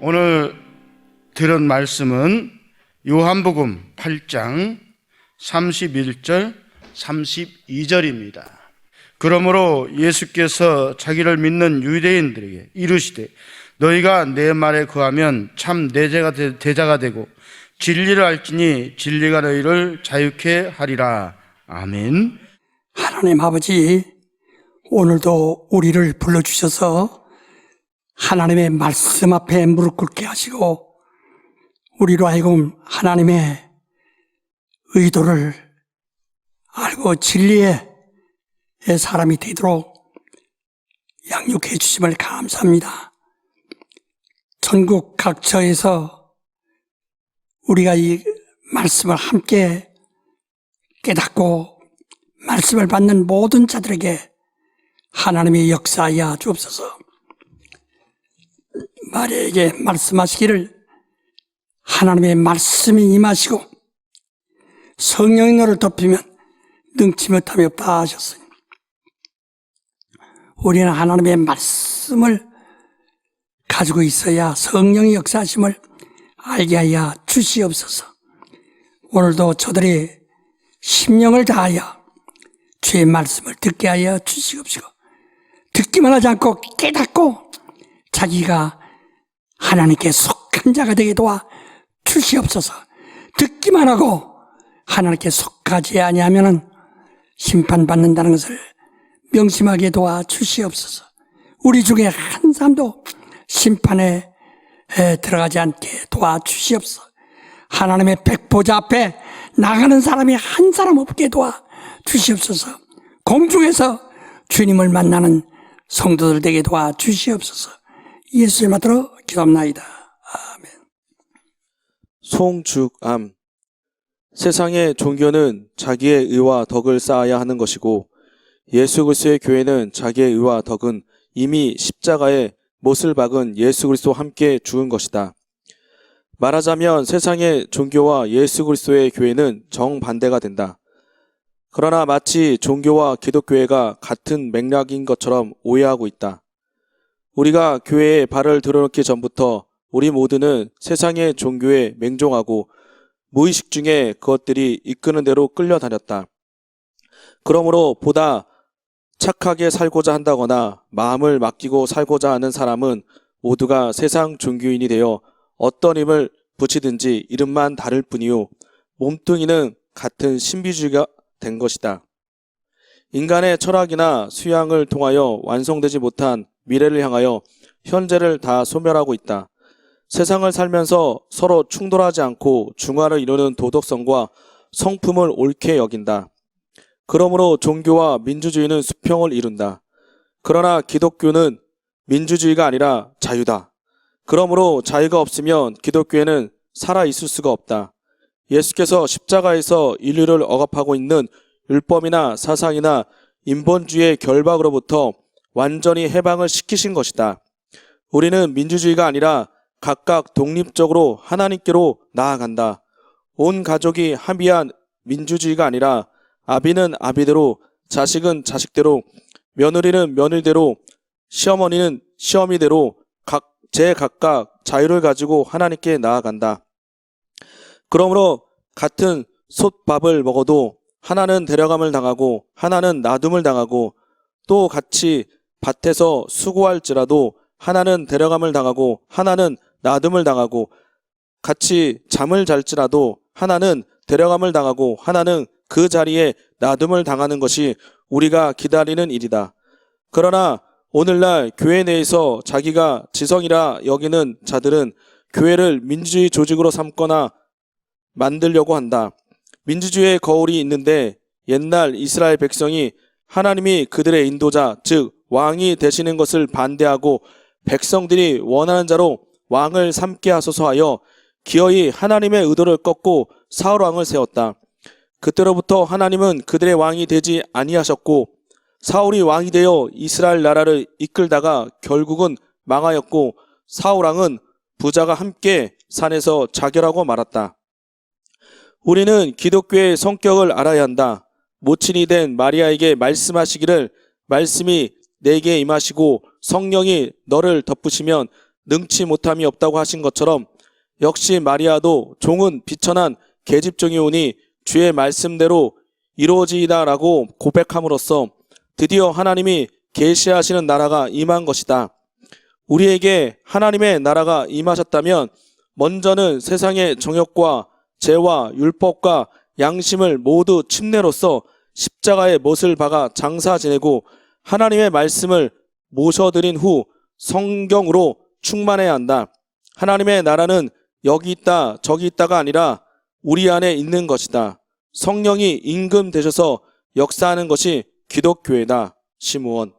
오늘 들은 말씀은 요한복음 8장 31절 32절입니다. 그러므로 예수께서 자기를 믿는 유대인들에게 이르시되 너희가 내 말에 거하면 참 내 제자가 되고 진리를 알지니 진리가 너희를 자유케 하리라. 아멘. 하나님 아버지, 오늘도 우리를 불러주셔서 하나님의 말씀 앞에 무릎 꿇게 하시고 우리로 하여금 하나님의 의도를 알고 진리의 사람이 되도록 양육해 주심을 감사합니다. 전국 각처에서 우리가 이 말씀을 함께 깨닫고 말씀을 받는 모든 자들에게 하나님의 역사하여 주옵소서. 마리아에게 말씀하시기를 하나님의 말씀이 임하시고 성령이 너를 덮이면 능치 못함이 없다 하셨으니 우리는 하나님의 말씀을 가지고 있어야 성령의 역사하심을 알게 하여 주시옵소서. 오늘도 저들이 심령을 다하여 주의 말씀을 듣게 하여 주시옵시고 듣기만 하지 않고 깨닫고 자기가 하나님께 속한 자가 되게 도와 주시옵소서. 듣기만 하고 하나님께 속하지 아니하면 심판받는다는 것을 명심하게 도와 주시옵소서. 우리 중에 한 사람도 심판에 들어가지 않게 도와 주시옵소서. 하나님의 백보자 앞에 나가는 사람이 한 사람 없게 도와 주시옵소서. 공중에서 주님을 만나는 성도들 되게 도와 주시옵소서. 예수의 이름으로 기도합나이다. 아멘. 송죽암. 세상의 종교는 자기의 의와 덕을 쌓아야 하는 것이고 예수 그리스도의 교회는 자기의 의와 덕은 이미 십자가에 못을 박은 예수 그리스도와 함께 죽은 것이다. 말하자면 세상의 종교와 예수 그리스도의 교회는 정반대가 된다. 그러나 마치 종교와 기독교회가 같은 맥락인 것처럼 오해하고 있다. 우리가 교회에 발을 들어놓기 전부터 우리 모두는 세상의 종교에 맹종하고 무의식 중에 그것들이 이끄는 대로 끌려다녔다. 그러므로 보다 착하게 살고자 한다거나 마음을 맡기고 살고자 하는 사람은 모두가 세상 종교인이 되어 어떤 힘을 붙이든지 이름만 다를 뿐이요 몸뚱이는 같은 신비주의가 된 것이다. 인간의 철학이나 수양을 통하여 완성되지 못한 미래를 향하여 현재를 다 소멸하고 있다. 세상을 살면서 서로 충돌하지 않고 중화를 이루는 도덕성과 성품을 옳게 여긴다. 그러므로 종교와 민주주의는 수평을 이룬다. 그러나 기독교는 민주주의가 아니라 자유다. 그러므로 자유가 없으면 기독교에는 살아있을 수가 없다. 예수께서 십자가에서 인류를 억압하고 있는 율법이나 사상이나 인본주의의 결박으로부터 완전히 해방을 시키신 것이다. 우리는 민주주의가 아니라 각각 독립적으로 하나님께로 나아간다. 온 가족이 합의한 민주주의가 아니라 아비는 아비대로, 자식은 자식대로, 며느리는 며느리대로, 시어머니는 시어미대로 제각각 자유를 가지고 하나님께 나아간다. 그러므로 같은 솥밥을 먹어도 하나는 데려감을 당하고 하나는 놔둠을 당하고 또 같이 밭에서 수고할지라도 하나는 데려감을 당하고 하나는 놔둠을 당하고 같이 잠을 잘지라도 하나는 데려감을 당하고 하나는 그 자리에 놔둠을 당하는 것이 우리가 기다리는 일이다. 그러나 오늘날 교회 내에서 자기가 지성이라 여기는 자들은 교회를 민주주의 조직으로 삼거나 만들려고 한다. 민주주의의 거울이 있는데 옛날 이스라엘 백성이 하나님이 그들의 인도자, 즉 왕이 되시는 것을 반대하고 백성들이 원하는 자로 왕을 삼게 하소서 하여 기어이 하나님의 의도를 꺾고 사울 왕을 세웠다. 그때로부터 하나님은 그들의 왕이 되지 아니하셨고 사울이 왕이 되어 이스라엘 나라를 이끌다가 결국은 망하였고 사울 왕은 부자가 함께 산에서 자결하고 말았다. 우리는 기독교의 성격을 알아야 한다. 모친이 된 마리아에게 말씀하시기를 말씀이 내게 임하시고 성령이 너를 덮으시면 능치 못함이 없다고 하신 것처럼 역시 마리아도 종은 비천한 계집종이 오니 주의 말씀대로 이루어지이다라고 고백함으로써 드디어 하나님이 계시하시는 나라가 임한 것이다. 우리에게 하나님의 나라가 임하셨다면 먼저는 세상의 정욕과 죄와 율법과 양심을 모두 침례로써 십자가의 못을 박아 장사 지내고 하나님의 말씀을 모셔드린 후 성경으로 충만해야 한다. 하나님의 나라는 여기 있다 저기 있다가 아니라 우리 안에 있는 것이다. 성령이 임금 되셔서 역사하는 것이 기독교회다. 심우원.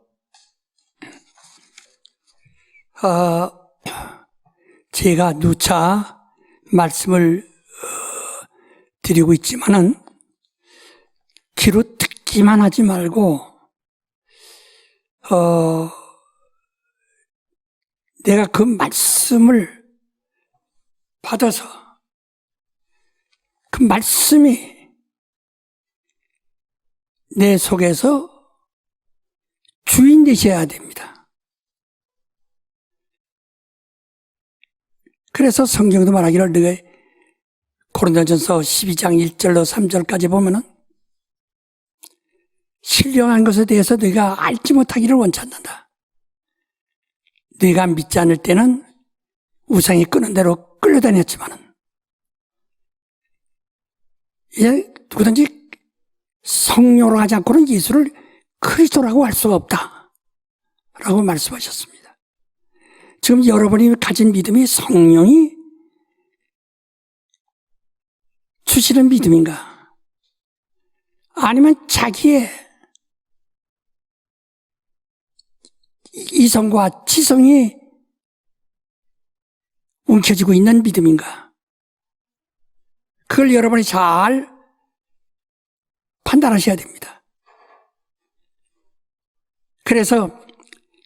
제가 누차 말씀을 드리고 있지만은 귀로 듣기만 하지 말고 내가 그 말씀을 받아서 그 말씀이 내 속에서 주인 되셔야 됩니다. 그래서 성경도 말하기를 너희 고린도전서 12장 1절로 3절까지 보면은 신령한 것에 대해서 너희가 알지 못하기를 원치 않는다. 너희가 믿지 않을 때는 우상이 끄는 대로 끌려다녔지만은 이제 누구든지 성령으로 하지 않고는 예수를 그리스도라고 할 수가 없다 라고 말씀하셨습니다. 지금 여러분이 가진 믿음이 성령이 주시는 믿음인가? 아니면 자기의 이성과 지성이 움켜쥐고 있는 믿음인가? 그걸 여러분이 잘 판단하셔야 됩니다. 그래서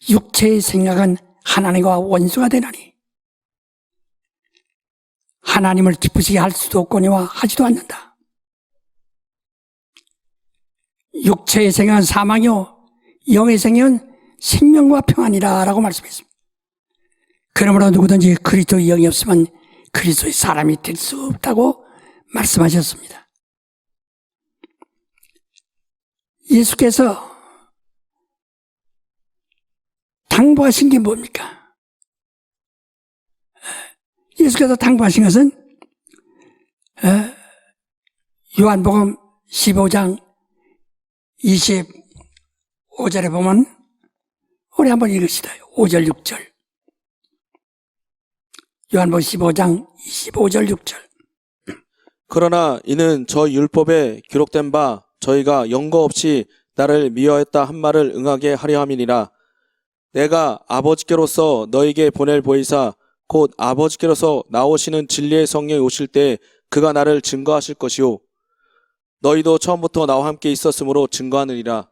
육체의 생각은 하나님과 원수가 되나니 하나님을 기쁘시게 할 수도 없거니와 하지도 않는다. 육체의 생각은 사망이요 영의 생각은 생명과 평안이라 라고 말씀했습니다. 그러므로 누구든지 그리스도의 영이 없으면 그리스도의 사람이 될 수 없다고 말씀하셨습니다. 예수께서 당부하신 게 뭡니까? 예수께서 당부하신 것은 요한복음 15장 25절에 보면 우리 한번 읽읍시다. 5절 6절 요한복음 15장 25절 6절 그러나 이는 저 율법에 기록된 바 저희가 영거 없이 나를 미워했다 한 말을 응하게 하려 함이니라. 내가 아버지께로서 너에게 보낼 보이사 곧 아버지께로서 나오시는 진리의 성령이 오실 때 그가 나를 증거하실 것이요 너희도 처음부터 나와 함께 있었으므로 증거하느니라.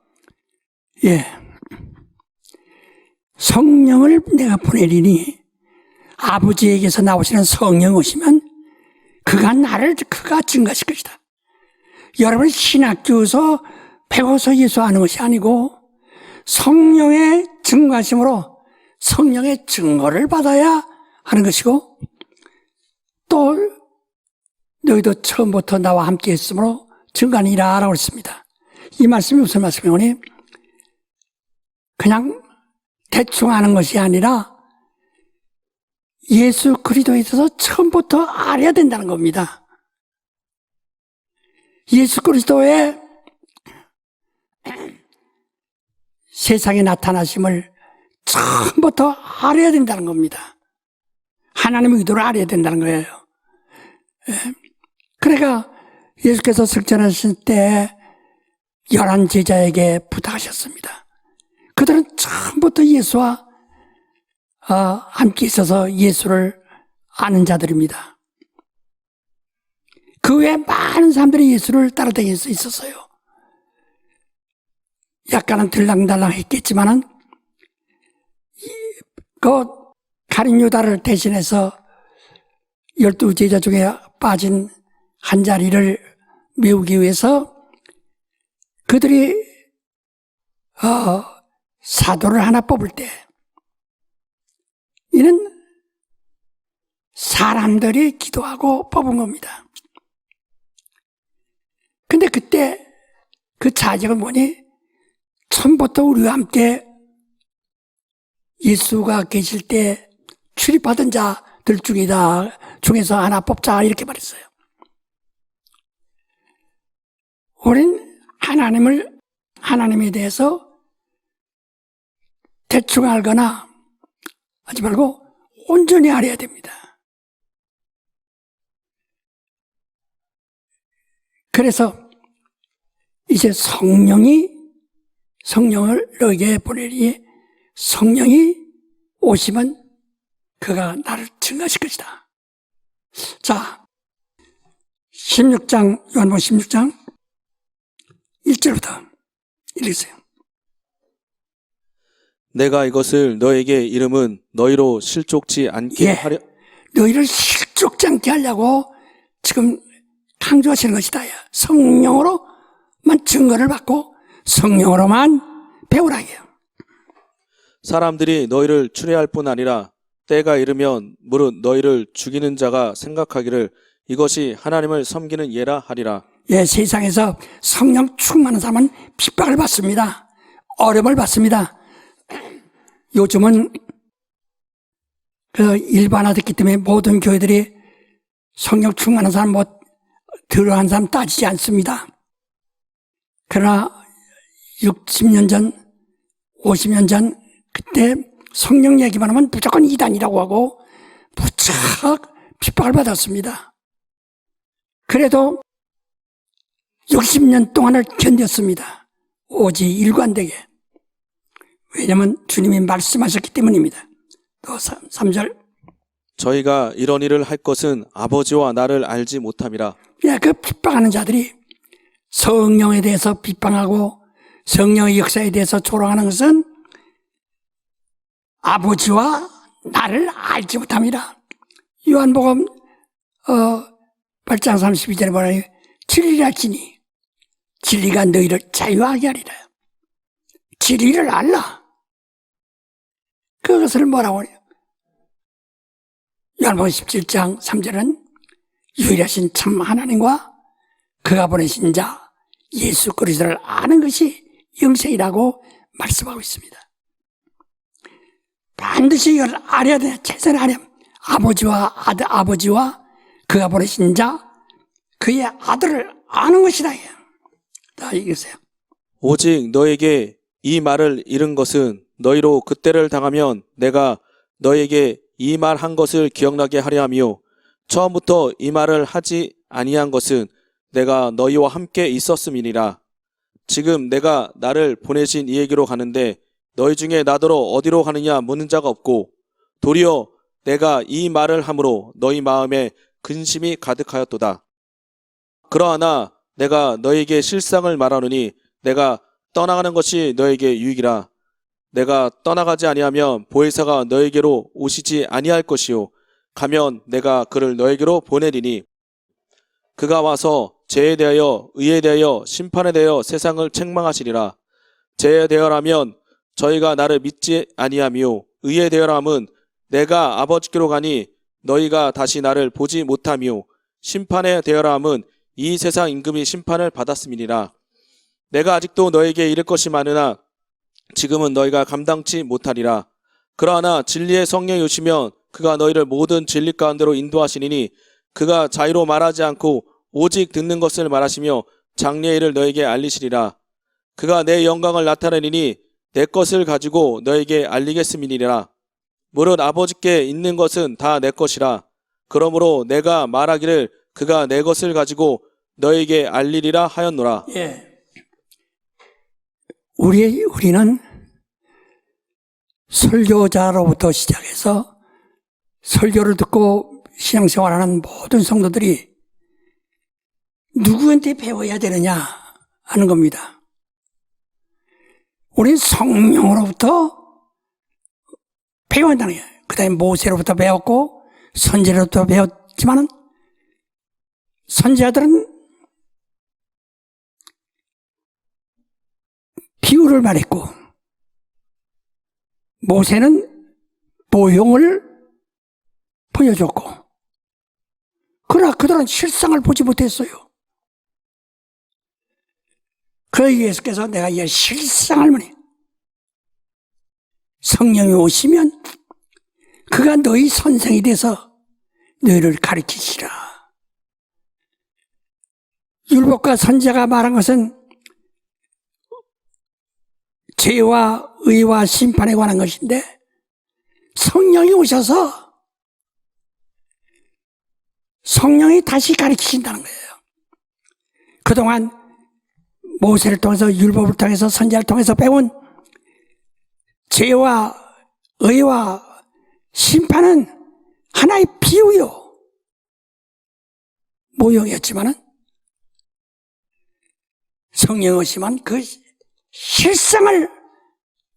예, 성령을 내가 보내리니 아버지에게서 나오시는 성령 오시면 그가 증거하실 것이다. 여러분 신학교에서 배워서 예수하는 것이 아니고 성령의 증거하심으로 성령의 증거를 받아야 하는 것이고 또 너희도 처음부터 나와 함께 했으므로 증거하니라 라고 했습니다. 이 말씀이 무슨 말씀이오니 그냥 대충 하는 것이 아니라 예수 그리스도에 있어서 처음부터 알아야 된다는 겁니다. 예수 그리스도의 세상에 나타나심을 처음부터 알아야 된다는 겁니다. 하나님의 의도를 알아야 된다는 거예요. 그러니까 예수께서 승천하실 때 11 제자에게 부탁하셨습니다. 그들은 처음부터 예수와 함께 있어서 예수를 아는 자들입니다. 그 외에 많은 사람들이 예수를 따라다닐 수 있었어요. 약간은 들랑달랑 했겠지만은 그 가룟 유다를 대신해서 12제자 중에 빠진 한 자리를 메우기 위해서 그들이 사도를 하나 뽑을 때 이는 사람들이 기도하고 뽑은 겁니다. 근데 그때 그 자격은 뭐니? 처음부터 우리와 함께 예수가 계실 때 출입하던 자들 중에서 하나 뽑자 이렇게 말했어요. 우린 하나님에 대해서 대충 알거나 하지 말고 온전히 알아야 됩니다. 그래서 이제 성령을 너에게 보내리니 성령이 오시면 그가 나를 증거하실 것이다. 자, 16장, 요한복음 16장 1절부터 읽으세요. 내가 이것을 너에게 이름은 너희로 실족지 않게 하려. 너희를 실족지 않게 하려고 지금 강조하시는 것이다. 성령으로만 증거를 받고 성령으로만 배우라 해요. 사람들이 너희를 추례할 뿐 아니라 때가 이르면 무릇 너희를 죽이는 자가 생각하기를 이것이 하나님을 섬기는 예라 하리라. 예, 세상에서 성령 충만한 사람은 핍박을 받습니다. 어려움을 받습니다. 요즘은 일반화됐기 때문에 모든 교회들이 성령 충만한 사람 들어간 사람 따지지 않습니다. 그러나 60년 전, 50년 전 그때 성령 얘기만 하면 무조건 이단이라고 하고 무척 핍박을 받았습니다. 그래도 60년 동안을 견뎠습니다. 오직 일관되게. 왜냐하면 주님이 말씀하셨기 때문입니다. 또 3절. 저희가 이런 일을 할 것은 아버지와 나를 알지 못함이라. 그 핍박하는 자들이 성령에 대해서 비방하고 성령의 역사에 대해서 조롱하는 것은 아버지와 나를 알지 못함이라. 요한복음 8장 32절에 뭐라요? 진리를 알지니 진리가 너희를 자유하게 하리라. 진리를 알라. 그것을 뭐라고 해요? 요한복음 17장 3절은 유일하신 참 하나님과 그가 보내신 자 예수 그리스도를 아는 것이 영생이라고 말씀하고 있습니다. 반드시 이걸 알아야 돼. 최선을 알아야 아버지와 그가 보내신 자 그의 아들을 아는 것이다. 다 읽으세요. 오직 너에게 이 말을 이른 것은 너희로 그때를 당하면 내가 너에게 이 말 한 것을 기억나게 하려 함이요 처음부터 이 말을 하지 아니한 것은 내가 너희와 함께 있었음이니라. 지금 내가 나를 보내신 이에게로 가는데 너희 중에 나더러 어디로 가느냐 묻는 자가 없고 도리어 내가 이 말을 함으로 너희 마음에 근심이 가득하였도다. 그러하나 내가 너희에게 실상을 말하노니 내가 떠나가는 것이 너에게 유익이라. 내가 떠나가지 아니하면 보혜사가 너에게로 오시지 아니할 것이요 가면 내가 그를 너에게로 보내리니 그가 와서 죄에 대하여 의에 대하여 심판에 대하여 세상을 책망하시리라. 죄에 대하여라면 저희가 나를 믿지 아니하며 의에 대하여람은 내가 아버지께로 가니 너희가 다시 나를 보지 못하며 심판에 대하여람은 이 세상 임금이 심판을 받았음이니라. 내가 아직도 너에게 이를 것이 많으나 지금은 너희가 감당치 못하리라. 그러나 진리의 성령이 오시면 그가 너희를 모든 진리 가운데로 인도하시니니 그가 자유로 말하지 않고 오직 듣는 것을 말하시며 장래의 일을 너에게 알리시리라. 그가 내 영광을 나타내리니 내 것을 가지고 너에게 알리겠음이니라. 무릇 아버지께 있는 것은 다 내 것이라. 그러므로 내가 말하기를 그가 내 것을 가지고 너에게 알리리라 하였노라. 예. 우리는 설교자로부터 시작해서 설교를 듣고 신앙생활하는 모든 성도들이 누구한테 배워야 되느냐 하는 겁니다. 우리는 성령으로부터 배워야 한다는 거예요. 그 다음에 모세로부터 배웠고 선지자로부터 배웠지만은 선지자들은 비유를 말했고 모세는 모형을 보여줬고 그러나 그들은 실상을 보지 못했어요. 그래서 예수께서 내가 이 실상을 보니 성령이 오시면 그가 너희 선생이 돼서 너희를 가르치시라. 율법과 선지자가 말한 것은 죄와 의와 심판에 관한 것인데 성령이 오셔서 성령이 다시 가르치신다는 거예요. 그동안 모세를 통해서 율법을 통해서 선지자를 통해서 배운 죄와 의와 심판은 하나의 비유요 모형이었지만은 성령 오시면 그 실상을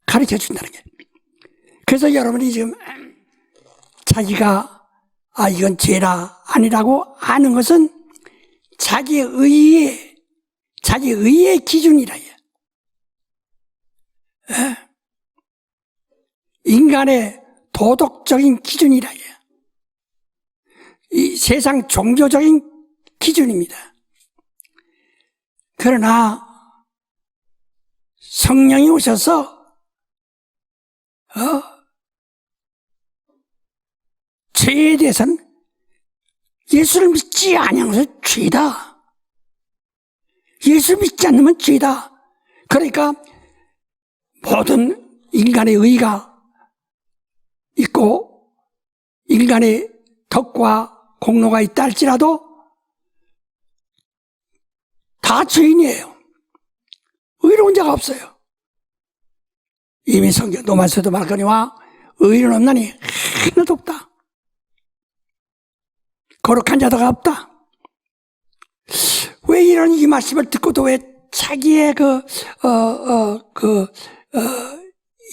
가르쳐 준다는 거예요. 그래서 여러분이 지금 자기가 이건 죄라 아니라고 아는 것은 자기의 의의 기준이라. 인간의 도덕적인 기준이라. 이 세상 종교적인 기준입니다. 그러나 성령이 오셔서 죄에 대해서는 예수를 믿지 아니하는 것은 죄다. 예수를 믿지 않으면 죄다. 그러니까 모든 인간의 의가 있고 인간의 덕과 공로가 있다 할지라도 다 죄인이에요. 의로운 자가 없어요. 이미 성경 로마서도 말하거니와 의인은 없나니 하나도 없다. 거룩한 자가 없다. 왜 이런 이 말씀을 듣고도 왜 자기의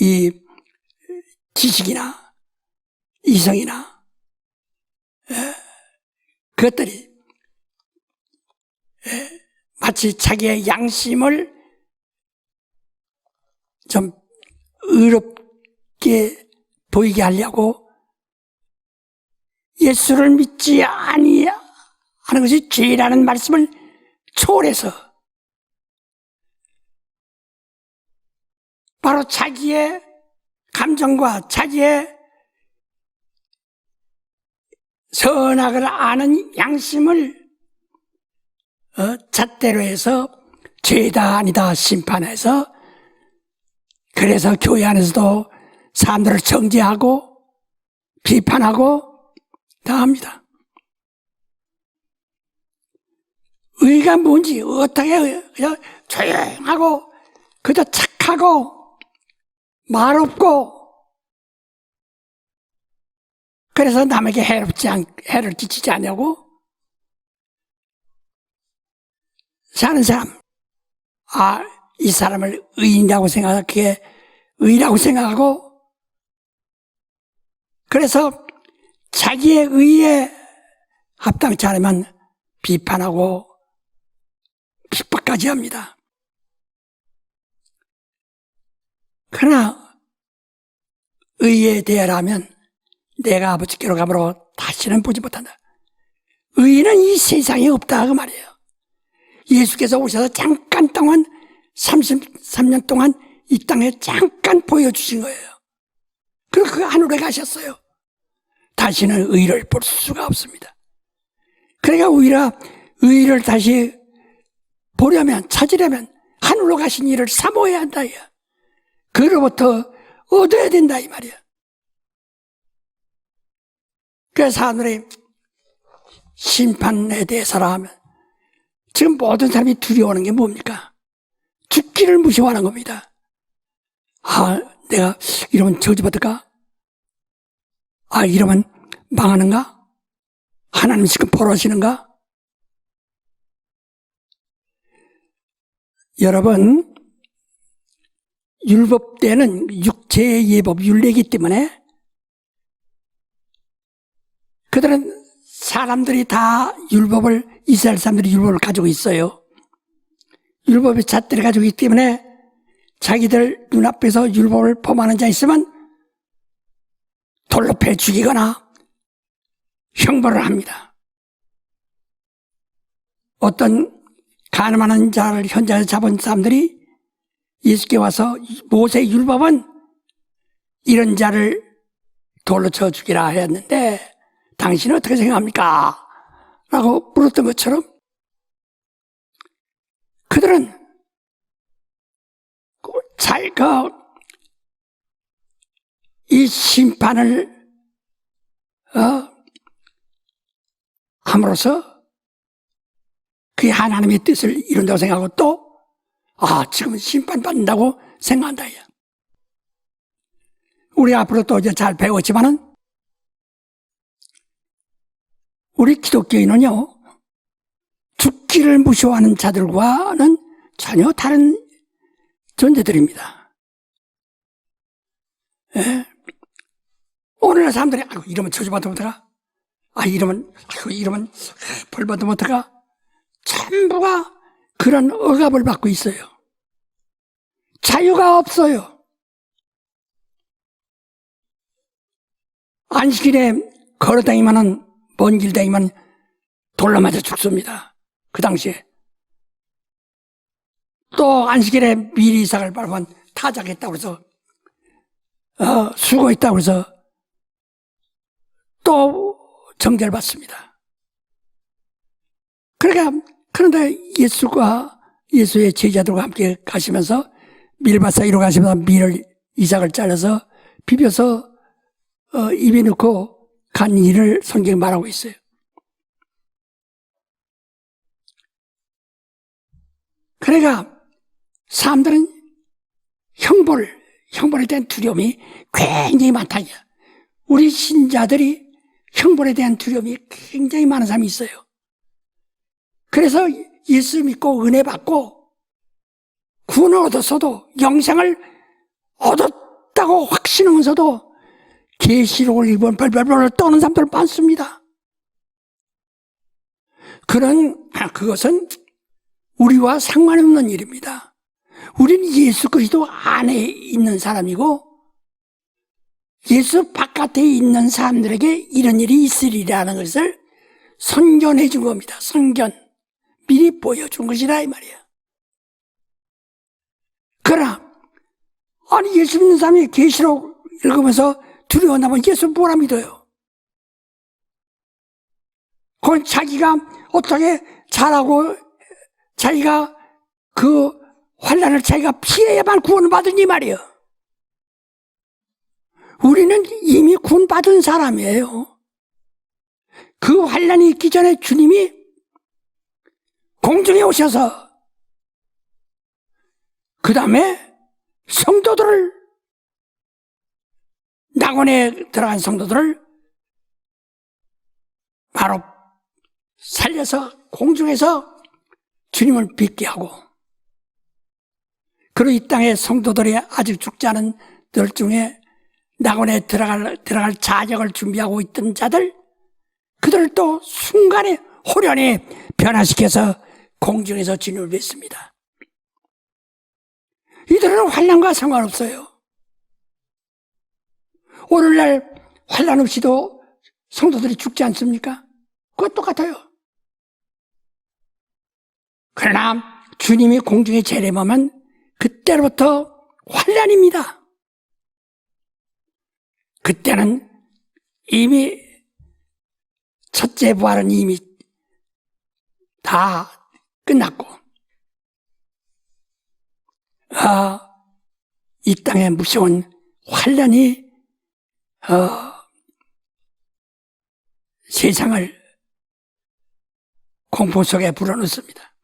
이 지식이나 이성이나 그것들이 마치 자기의 양심을 좀 의롭게 보이게 하려고 예수를 믿지 아니하는 것이 죄라는 말씀을 초월해서 바로 자기의 감정과 자기의 선악을 아는 양심을 잣대로 해서 죄다 아니다 심판해서 그래서 교회 안에서도 사람들을 정죄하고 비판하고 다 합니다. 의가 뭔지 어떻게 그냥 조용하고 그저 착하고 말 없고 그래서 남에게 해를 끼치지 않냐고 사는 사람, 이 사람을 의인이라고 생각하고 그게 의라고 생각하고 그래서 자기의 의에 합당치 않으면 비판하고 핍박까지 합니다. 그러나 의에 대하라면 내가 아버지께로 가므로 다시는 보지 못한다. 의는 이 세상에 없다 그 말이에요. 예수께서 오셔서 잠깐 동안 33년 동안 이 땅에 잠깐 보여주신 거예요. 그리고 그 하늘에 가셨어요. 다시는 의를 볼 수가 없습니다. 그러니까 오히려 의를 다시 보려면 찾으려면 하늘로 가신 이를 사모해야 한다. 그로부터 얻어야 된다 이 말이야. 그래서 하늘의 심판에 대해서라 하면 지금 모든 사람이 두려워하는 게 뭡니까? 죽기를 무서워하는 겁니다. 내가 이러면 저주받을까? 이러면 망하는가? 하나님 지금 벌어지는가? 여러분, 율법 때는 육체의 예법, 율례이기 때문에 그들은 사람들이 다 이스라엘 사람들이 율법을 가지고 있어요. 율법의 잣대를 가지고 있기 때문에 자기들 눈앞에서 율법을 범하는 자 있으면 돌로 패 죽이거나 형벌을 합니다. 어떤 가늠하는 자를 현장에서 잡은 사람들이 예수께 와서 모세 율법은 이런 자를 돌로 쳐 죽이라 했는데 당신은 어떻게 생각합니까? 라고 물었던 것처럼 그들은 이 심판을 함으로써 그게 하나님의 뜻을 이룬다고 생각하고 또 지금은 심판받는다고 생각한다. 우리 앞으로 또 이제 잘 배웠지만은 우리 기독교인은요 죽기를 무서워하는 자들과는 전혀 다른 존재들입니다. 예. 오늘날 사람들이 이러면 저주받으면 어떡하? 이러면 벌받으면 어떡하? 전부가 그런 억압을 받고 있어요. 자유가 없어요. 안식일에 걸어다니면은 먼 길 다니면 돌로 맞아 죽습니다. 그 당시에. 또 안식일에 미리 이삭을 밟으면 타작했다고 해서 수고했다고 해서 또 정죄를 받습니다. 그런데 예수가 예수의 제자들과 함께 가시면서 밀밭 사이로 가시면서 이삭을 잘라서 비벼서 입에 넣고 간 일을 성경에 말하고 있어요. 그러니까 사람들은 형벌에 대한 두려움이 굉장히 많다. 우리 신자들이 형벌에 대한 두려움이 굉장히 많은 사람이 있어요. 그래서 예수 믿고 은혜 받고 구원을 얻었어도 영생을 얻었다고 확신하면서도 계시록을 읽으면 벌벌벌 떠는 사람들 많습니다. 그것은 우리와 상관이 없는 일입니다. 우리는 예수 그리스도 안에 있는 사람이고 예수 바깥에 있는 사람들에게 이런 일이 있으리라는 것을 선견해 준 겁니다. 선견. 미리 보여준 것이라 이 말이야. 그러나 예수 믿는 사람이 계시록 읽으면서 두려워한다면 예수 뭐라 믿어요? 그건 자기가 어떻게 잘하고 자기가 그 환난을 자기가 피해야만 구원을 받으니 말이에요. 우리는 이미 구원받은 사람이에요. 그 환난이 있기 전에 주님이 공중에 오셔서 그 다음에 성도들을 낙원에 들어간 성도들을 바로 살려서 공중에서 주님을 뵙게 하고 그리고 이 땅의 성도들이 아직 죽지 않은 들 중에 낙원에 들어갈 자격을 준비하고 있던 자들 그들을 또 순간에 호련히 변화시켜서 공중에서 주님을 뵙습니다. 이들은 환난과 상관없어요. 오늘날 환난 없이도 성도들이 죽지 않습니까? 그것 똑같아요. 그러나 주님이 공중에 재림하면 그때로부터 환난입니다. 그때는 이미 첫째 부활은 이미 다 끝났고 이 땅에 무서운 환난이 세상을 공포 속에 불어넣습니다.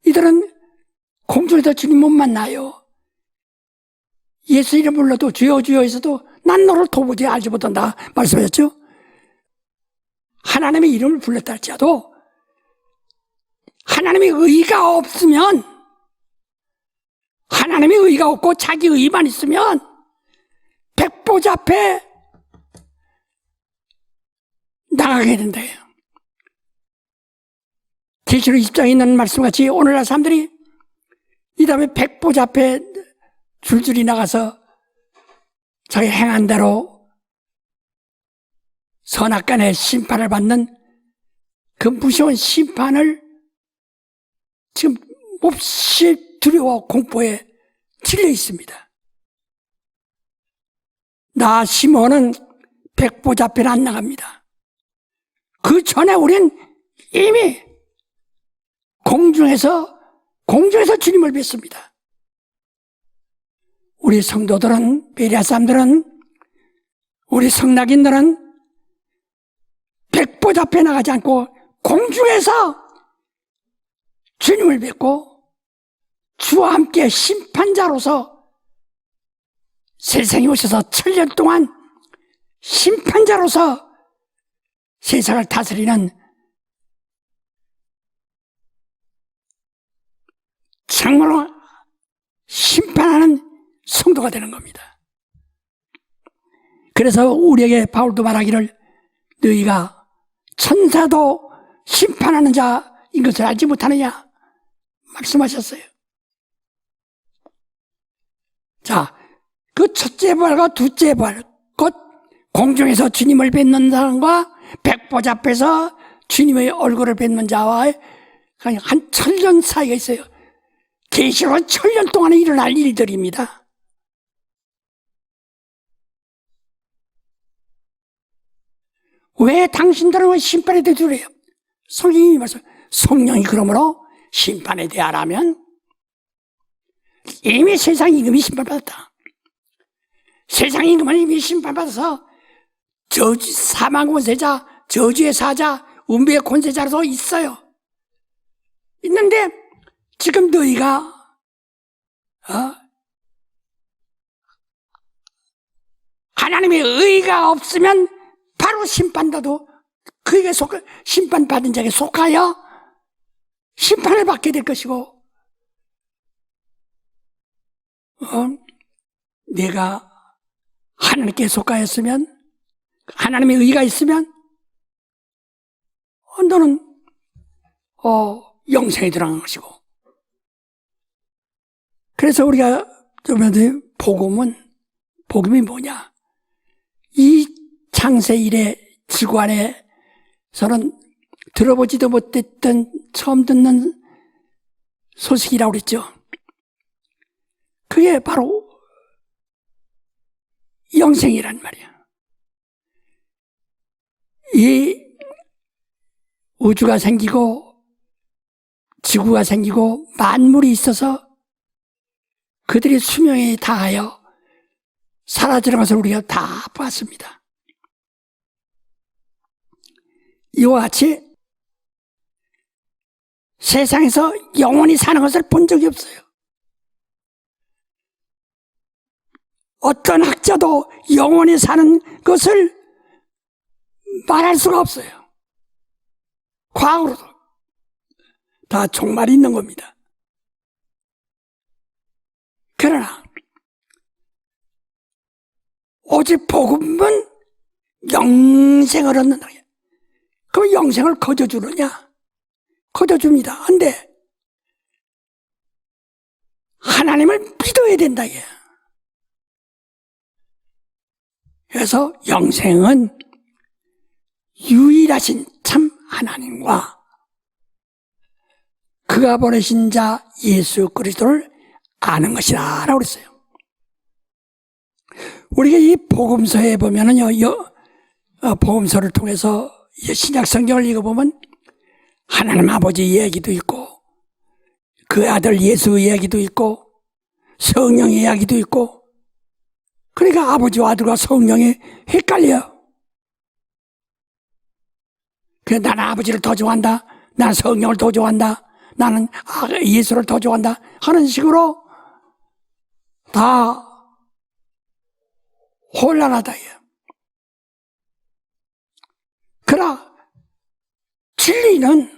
이들은 공중에서 주님 못 만나요. 예수 이름 불러도 주여 주여 해서도 난 너를 도무지 알지 못한다 말씀하셨죠. 하나님의 이름을 불렀다 할지라도 하나님의 의가 없으면 하나님의 의가 없고 자기 의만 있으면 백보자 앞에 나가게 된다요. 계시록 20장에 있는 말씀같이 오늘날 사람들이 이 다음에 백보자 앞에 줄줄이 나가서 자기 행한 대로 선악간의 심판을 받는 그 무서운 심판을 지금 몹시 두려워 공포에 질려 있습니다. 나 시몬은 백보자 앞에는 안 나갑니다. 그 전에 우린 이미 공중에서 주님을 뵀습니다. 우리 성도들은, 베레아 사람들은, 우리 성낙인들은 백보자 앞에 나가지 않고 공중에서 주님을 뵙고 주와 함께 심판자로서 세상에 오셔서 7년 동안 심판자로서 세상을 다스리는 정말로 심판하는 성도가 되는 겁니다. 그래서 우리에게 바울도 말하기를 너희가 천사도 심판하는 자인 것을 알지 못하느냐 말씀하셨어요. 자, 그 첫째 부활과 둘째 부활, 곧 공중에서 주님을 뵙는 사람과 백보자 앞에서 주님의 얼굴을 뵙는 자와의 한 1000년 사이가 있어요. 계시록은 1000년 동안에 일어날 일들입니다. 왜 당신들은 심판에 대해 두려워요? 성령이 말씀, 성령이 그러므로 심판에 대하라면 이미 세상 임금이 심판받았다. 세상 임금은 이미 심판받아서 저주, 사망 권세자, 저주의 사자, 운명의 권세자로서 있어요. 있는데 지금 너희가 하나님의 의가 없으면 바로 심판받아도 그에게 심판받은 자에게 속하여 심판을 받게 될 것이고, 내가 하나님께 속하였으면, 하나님의 의가 있으면 너는 영생에 들어간 것이고. 그래서 우리가 복음이 뭐냐? 이 창세 이래 지구 안에서는 들어보지도 못했던 처음 듣는 소식이라고 그랬죠. 그게 바로 영생이란 말이야. 이 우주가 생기고 지구가 생기고 만물이 있어서 그들이 수명에 다하여 사라지는 것을 우리가 다 봤습니다. 이와 같이 세상에서 영원히 사는 것을 본 적이 없어요. 어떤 학자도 영원히 사는 것을 말할 수가 없어요. 과학으로도 다 종말이 있는 겁니다. 그러나 오직 복음은 영생을 얻는다. 그 영생을 거저주느냐? 거저줍니다. 근데 하나님을 믿어야 된다. 그래서 영생은 유일하신 참 하나님과 그가 보내신 자 예수 그리스도를 아는 것이라 라고 그랬어요. 우리가 이 복음서에 보면은요, 복음서를 통해서 신약 성경을 읽어보면 하나님 아버지 이야기도 있고, 그 아들 예수 이야기도 있고, 성령 이야기도 있고, 그러니까 아버지와 아들과 성령이 헷갈려요. 그래, 나는 아버지를 더 좋아한다, 나는 성령을 더 좋아한다, 나는 예수를 더 좋아한다 하는 식으로 다 혼란하다. 그러나 진리는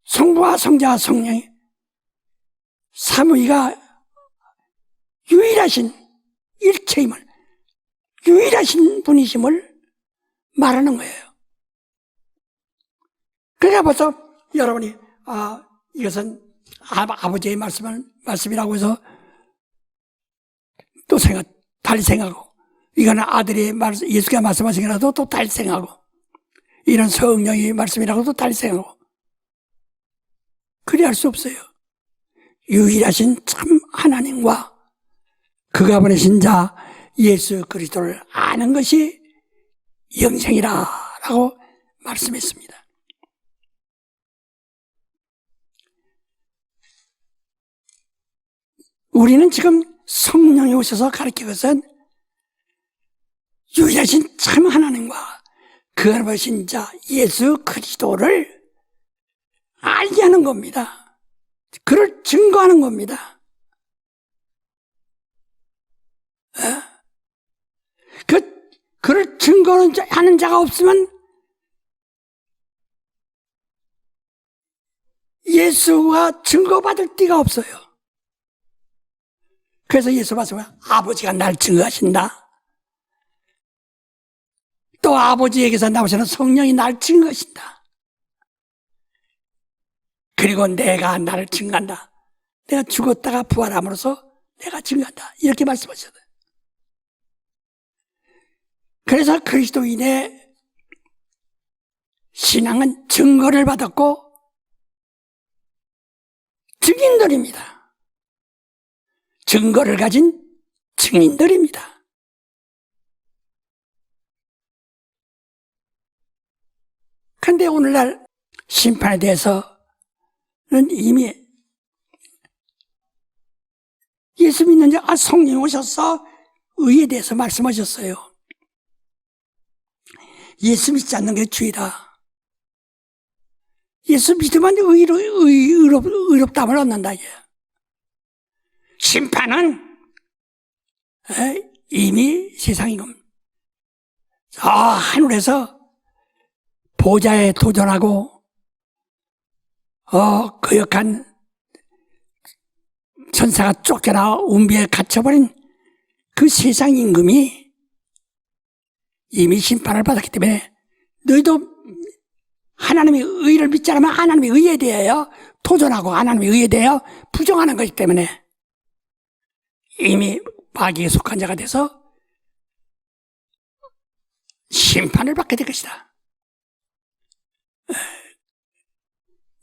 성부와 성자와 성령이 삼위가 유일하신 일체임을, 유일하신 분이심을 말하는 거예요. 그러니까 벌써 여러분이 이것은 아버지의 말씀이라고 해서 또 달리 생각하고, 이거는 아들이 예수가 말씀하신 거라도 또 달리 생각하고, 이런 성령의 말씀이라고도 달리 생각하고, 그리할 수 없어요. 유일하신 참 하나님과 그가 보내신 자 예수 그리스도를 아는 것이 영생이라고 말씀했습니다. 우리는 지금 성령이 오셔서 가르친 것은 유일하신 참 하나님과 그가 보신 자 예수 그리스도를 알게 하는 겁니다. 그를 증거하는 겁니다. 그를 증거하는 자가 없으면 예수가 증거받을 띠가 없어요. 그래서 예수 말씀은 아버지가 날 증거하신다. 또 아버지에게서 나오시는 성령이 날 증거하신다. 그리고 내가 나를 증거한다. 내가 죽었다가 부활함으로써 내가 증거한다. 이렇게 말씀하셨어요. 그래서 그리스도인의 신앙은 증거를 받았고 증인들입니다. 증거를 가진 증인들입니다. 그런데 오늘날 심판에 대해서는 이미 예수 믿는 자, 성령이 오셔서 의에 대해서 말씀하셨어요. 예수 믿지 않는 게 죄다. 예수 믿으면 의롭다함을 얻는다. 심판은 이미 세상인 겁니다. 하늘에서 보좌에 도전하고 거역한 천사가 쫓겨나 운비에 갇혀버린 그 세상 임금이 이미 심판을 받았기 때문에 너희도 하나님의 의를 믿지 않으면 하나님의 의에 대하여 도전하고 하나님의 의에 대하여 부정하는 것이기 때문에 이미 마귀에 속한 자가 돼서 심판을 받게 될 것이다.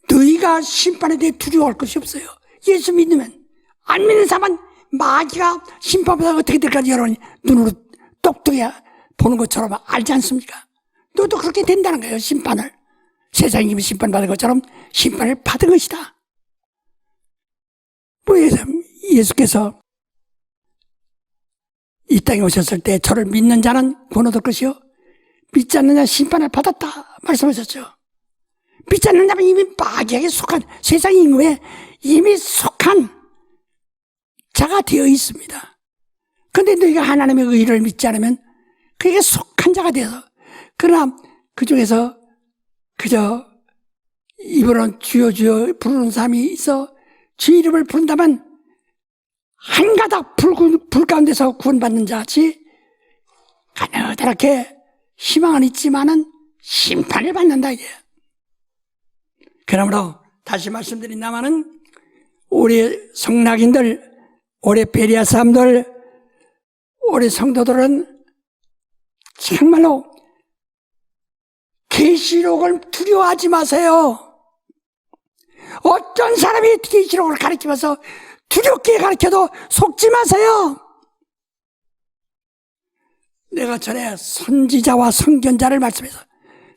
너희가 심판에 대해 두려워할 것이 없어요. 예수 믿으면. 안 믿는 사람은 마귀가 심판보다 어떻게 될까 여러분 눈으로 똑똑히 보는 것처럼 알지 않습니까? 너도 그렇게 된다는 거예요. 심판을. 세상이 이미 심판받은 것처럼 심판을 받은 것이다. 예수께서 이 땅에 오셨을 때 저를 믿는 자는 구원 얻을 것이요 믿지 않는 자는 심판을 받았다 말씀하셨죠. 믿지 않는 자는 이미 마귀에게 속한 세상 임금에 이미 속한 자가 되어 있습니다. 그런데 너희가 하나님의 의를 믿지 않으면 그에게 속한 자가 되어서 그러나 그 중에서 그저 입으로는 주여 주여 부르는 사람이 있어 주 이름을 부른다면 한 가닥 불 가운데서 구원받는 자같이 가느다랗게 희망은 있지만은 심판을 받는다 이게. 그러므로 다시 말씀드린다마는 우리 성락인들, 우리 베리아 사람들, 우리 성도들은 정말로 계시록을 두려워하지 마세요. 어떤 사람이 계시록을 가르치면서 두렵게 가르쳐도 속지 마세요. 내가 전에 선지자와 선견자를 말씀해서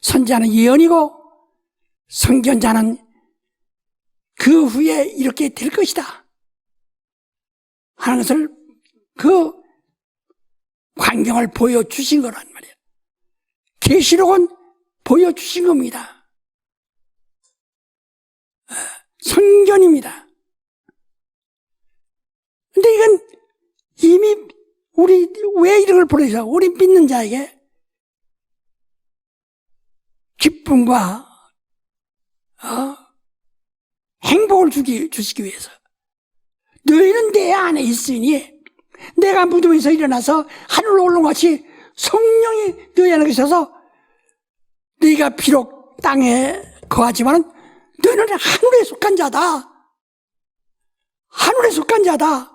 선지자는 예언이고 선견자는 그 후에 이렇게 될 것이다 하는 것을 그 광경을 보여주신 거란 말이에요. 계시록은 보여주신 겁니다. 선견입니다. 근데 이건 이미 우리 왜 이런 걸 보내셔? 우리 믿는 자에게 기쁨과 행복을 주시기 위해서. 너희는 내 안에 있으니 내가 무덤에서 일어나서 하늘로 올라온 같이 성령이 너희 안에 계셔서 너희가 비록 땅에 거하지만 너희는 하늘에 속한 자다. 하늘에 속한 자다.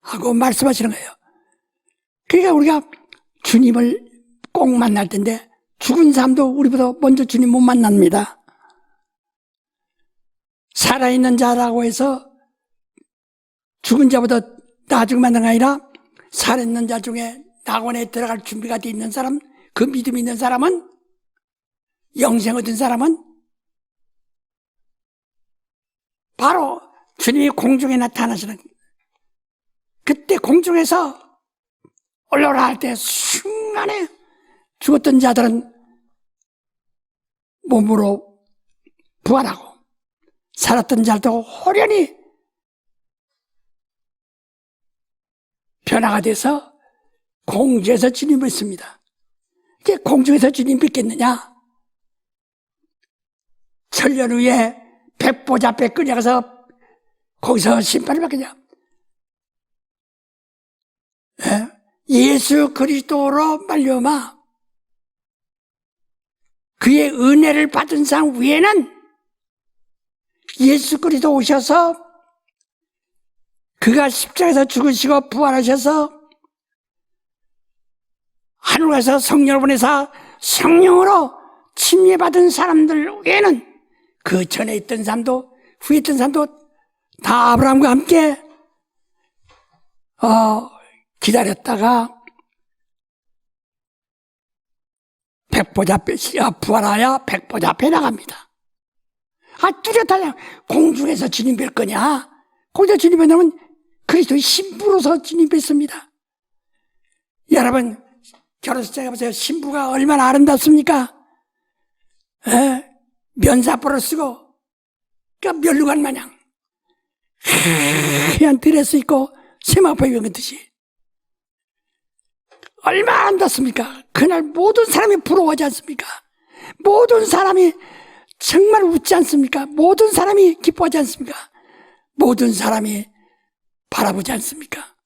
하고 말씀하시는 거예요. 그러니까 우리가 주님을 꼭 만날 텐데 죽은 사람도 우리보다 먼저 주님 못 만납니다. 살아있는 자라고 해서 죽은 자보다 나중에 만든 게 아니라 살아있는 자 중에 낙원에 들어갈 준비가 돼 있는 사람, 그 믿음이 있는 사람은, 영생 얻은 사람은 바로 주님이 공중에 나타나시는, 그때 공중에서 올라오라 할 때 순간에 죽었던 자들은 몸으로 부활하고 살았던 자도 호련히 변화가 돼서 공중에서 주님을 씁니다. 이게 공중에서 주님 뵙겠느냐? 천년 후에 백보자 앞에 끌려가서 거기서 심판을 받겠냐? 예수 그리스도로 말미암아 그의 은혜를 받은 사람 위에는 예수 그리스도 오셔서 그가 십자가에서 죽으시고 부활하셔서 하늘에서 성령을 보내사 성령으로 침례받은 사람들 외에는 그 전에 있던 사람도 후에 있던 사람도 다 아브라함과 함께 기다렸다가 백보자 앞에 부활하여 백보자 앞에 나갑니다. 뚜렷하냐? 공중에서 주님 뵐 거냐? 공중에서 주님 뵈면 그리스도의 신부로서 주님 뵙습니다. 여러분 결혼식 해보세요. 신부가 얼마나 아름답습니까? 면사포를 쓰고 그러니까 면류관 마냥 하얀 드레스 입고 세마포 입은 듯이 얼마나 아름답습니까? 그날 모든 사람이 부러워하지 않습니까? 모든 사람이 정말 웃지 않습니까? 모든 사람이 기뻐하지 않습니까? 모든 사람이 바라보지 않습니까?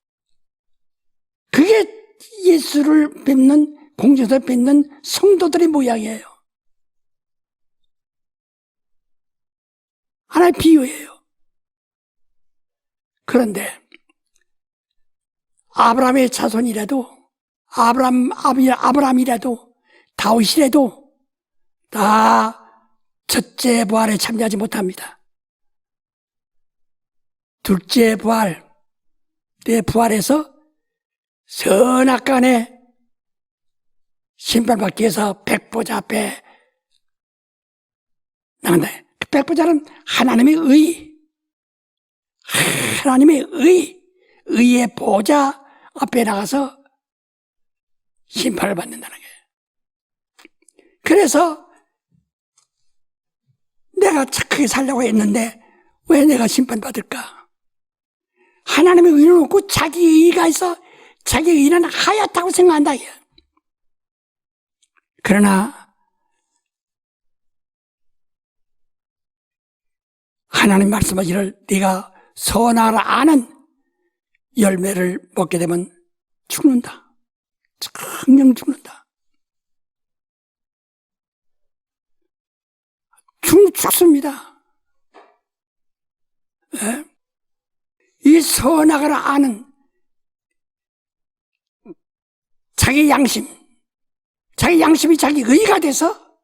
그게 예수를 뵙는, 공중에서 뵙는 성도들의 모양이에요. 하나의 비유예요. 그런데 아브라함의 자손이라도 아브라함이라도 다윗이라도 다 첫째 부활에 참여하지 못합니다. 둘째 부활, 때 부활해서 선악간에 심판받기 위해서 백보자 앞에 나간다. 그 백보자는 하나님의 의의 보좌 앞에 나가서 심판을 받는다는 거예요. 그래서 내가 착하게 살려고 했는데 왜 내가 심판받을까? 하나님의 의는 없고 자기 의가 있어 자기 의는 하얗다고 생각한다. 그러나 하나님 말씀하시기를 네가 선악을 아는 열매를 먹게 되면 죽는다. 정녕 죽는다. 죽습니다. 이 선악을 아는 자기 양심이 자기 의가 돼서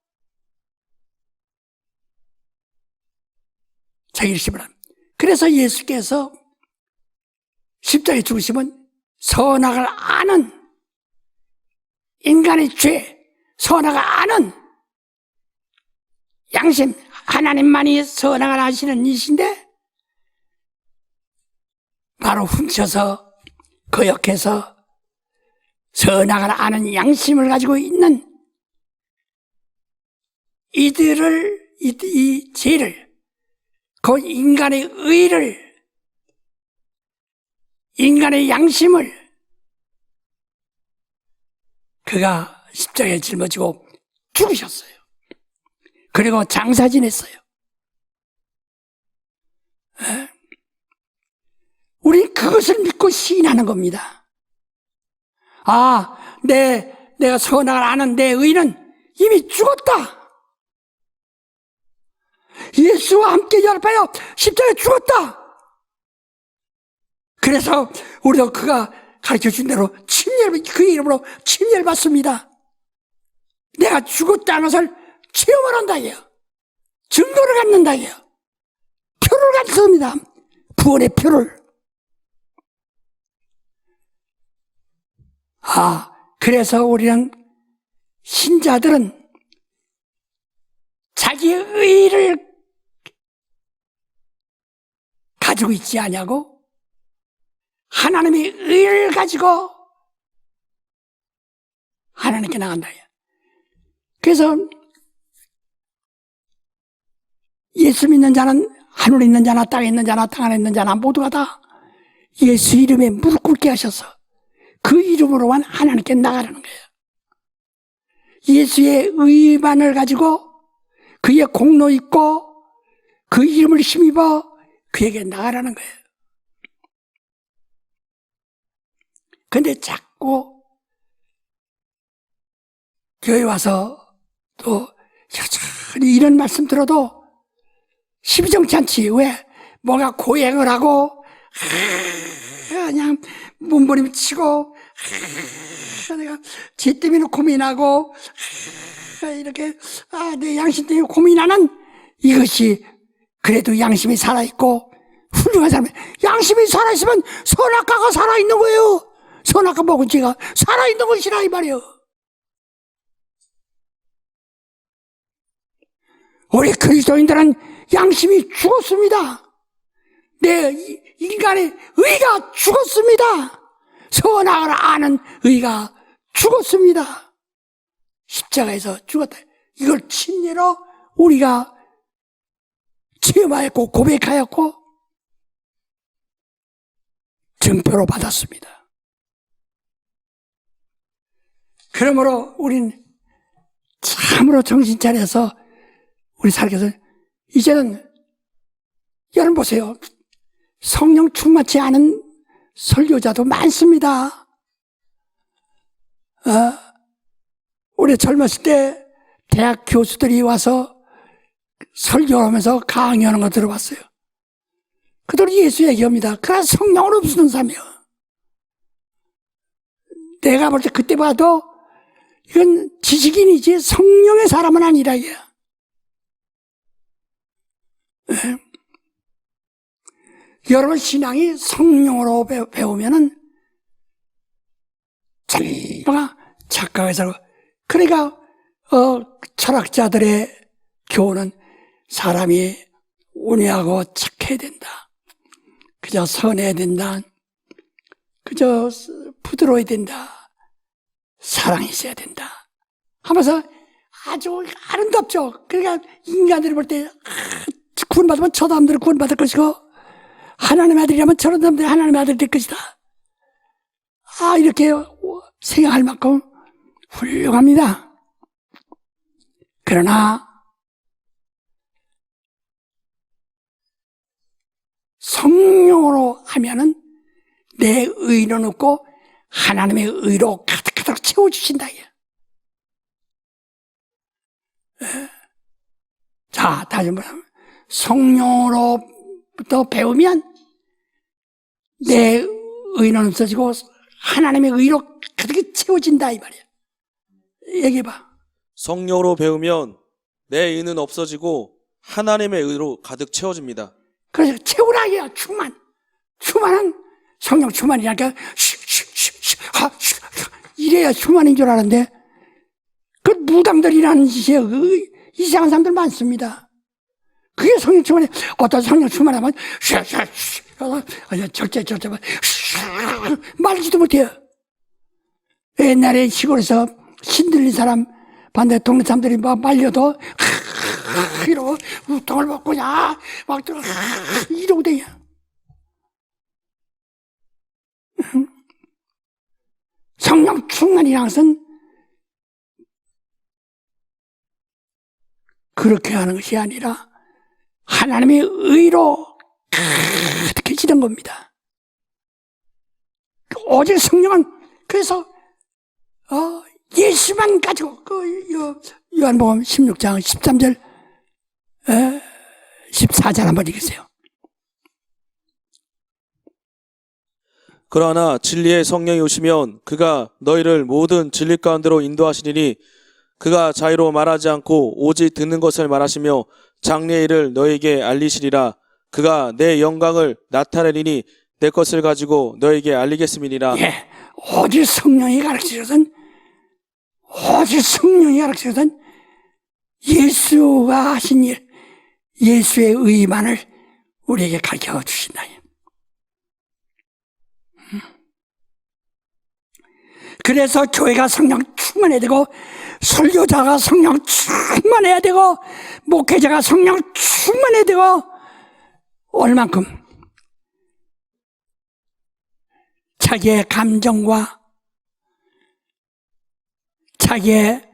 자기를 심으라. 그래서 예수께서 십자가에 죽으시면 선악을 아는 인간의 죄, 선악을 아는 양심, 하나님만이 선악을 아시는 이신데 바로 훔쳐서 거역해서 선악을 아는 양심을 가지고 있는 이들을, 이 죄를, 그 인간의 의를, 인간의 양심을 그가 십자가에 짊어지고 죽으셨어요. 그리고 장사 지냈어요. 우린 그것을 믿고 시인하는 겁니다. 내가 선악을 아는 내 의는 이미 죽었다. 예수와 함께 연합하여 십자가에 죽었다. 그래서 우리도 그가 가르쳐준 대로 그의 이름으로 침례를 받습니다. 내가 죽었다는 것을 체험을 한다. 증거를 갖는다. 표를 가졌습니다. 구원의 표를. 그래서 우리는 신자들은 자기의 의를 가지고 있지 않냐고, 하나님의 의를 가지고 하나님께 나간다. 그래서 예수 믿는 자는 하늘에 있는 자나 땅에 있는 자나 땅 안에 있는 자나 모두가 다 예수 이름에 무릎 꿇게 하셔서 그 이름으로만 하나님께 나가라는 거예요. 예수의 의만을 가지고 그의 공로 있고 그 이름을 힘입어 그에게 나가라는 거예요. 근데 자꾸 교회 와서 또 여전히 이런 말씀 들어도 심정치 않지. 왜? 뭐가 고행을 하고 그냥 몸부림 치고 내가 쟤 때문에 고민하고 이렇게 내 양심 때문에 고민하는 이것이 그래도 양심이 살아있고 훌륭한 사람. 양심이 살아있으면 선악과가 살아있는 거예요. 선악과 먹은 죄가 살아있는 것이라 이 말이에요. 우리 그리스도인들은 양심이 죽었습니다. 내 인간의 의가 죽었습니다. 선악을 아는 의가 죽었습니다. 십자가에서 죽었다. 이걸 친례로 우리가 체험하였고 고백하였고 증표로 받았습니다. 그러므로 우린 참으로 정신 차려서 우리 살게 해서 이제는 여러분 보세요. 성령 충만치 않은 설교자도 많습니다. 우리 젊었을 때 대학 교수들이 와서 설교하면서 강의하는 거 들어봤어요. 그들이 예수 얘기합니다. 그러나 성령은 없는 사람이에요. 내가 볼 때 그때 봐도 이건 지식인이지 성령의 사람은 아니라 이게. 여러분 신앙이 성령으로 배우면은 전부가 착각해서 그러니까 철학자들의 교훈은 사람이 온유하고 착해야 된다. 그저 선해야 된다. 그저 부드러워야 된다. 사랑이 있어야 된다. 하면서 아주 아름답죠. 그러니까 인간들이 볼 때 구원받으면 저 사람들은 구원받을 것이고 하나님의 아들이라면 저런 사람들이 하나님의 아들이 될 것이다. 이렇게 생각할 만큼 훌륭합니다. 그러나 성령으로 하면은 내 의는 없고 하나님의 의로 가득가득 채워주신다. 자, 다시 한번 성령으로부터 배우면 내 의는 없어지고 하나님의 의로 가득 채워진다 이 말이야. 얘기해봐. 성령으로 배우면 내 의는 없어지고 하나님의 의로 가득 채워집니다. 그래서 채우라 이야. 충만한 성령 충만이라니까 이래야 충만인 줄 아는데 그 무당들이라는 짓에 이상한 사람들 많습니다. 그게 성령 충만이. 어떤 성령 충만하면 절제 말지도 못해요. 옛날에 시골에서 신들린 사람 반대 동네 사람들이 막 말려도 이러고 우통을 벗고 막 이러고 다녀. 성령 충만이라는 것은 그렇게 하는 것이 아니라 하나님의 의로 가득해지는 겁니다. 오직 성령은 그래서 예수만 가지고 요한복음 16장 13절 14절 한번 읽으세요. 그러나 진리의 성령이 오시면 그가 너희를 모든 진리 가운데로 인도하시리니 그가 자유로 말하지 않고 오직 듣는 것을 말하시며 장래의 일을 너희에게 알리시리라. 그가 내 영광을 나타내리니 내 것을 가지고 너에게 알리겠음이니라. 예, 오직 성령이 가르치거든, 오직 성령이 가르치거든, 예수가 하신 일, 예수의 의만을 우리에게 가르쳐 주신다. 그래서 교회가 성령 충만해야 되고, 설교자가 성령 충만해야 되고, 목회자가 성령 충만해야 되고, 얼만큼 자기의 감정과 자기의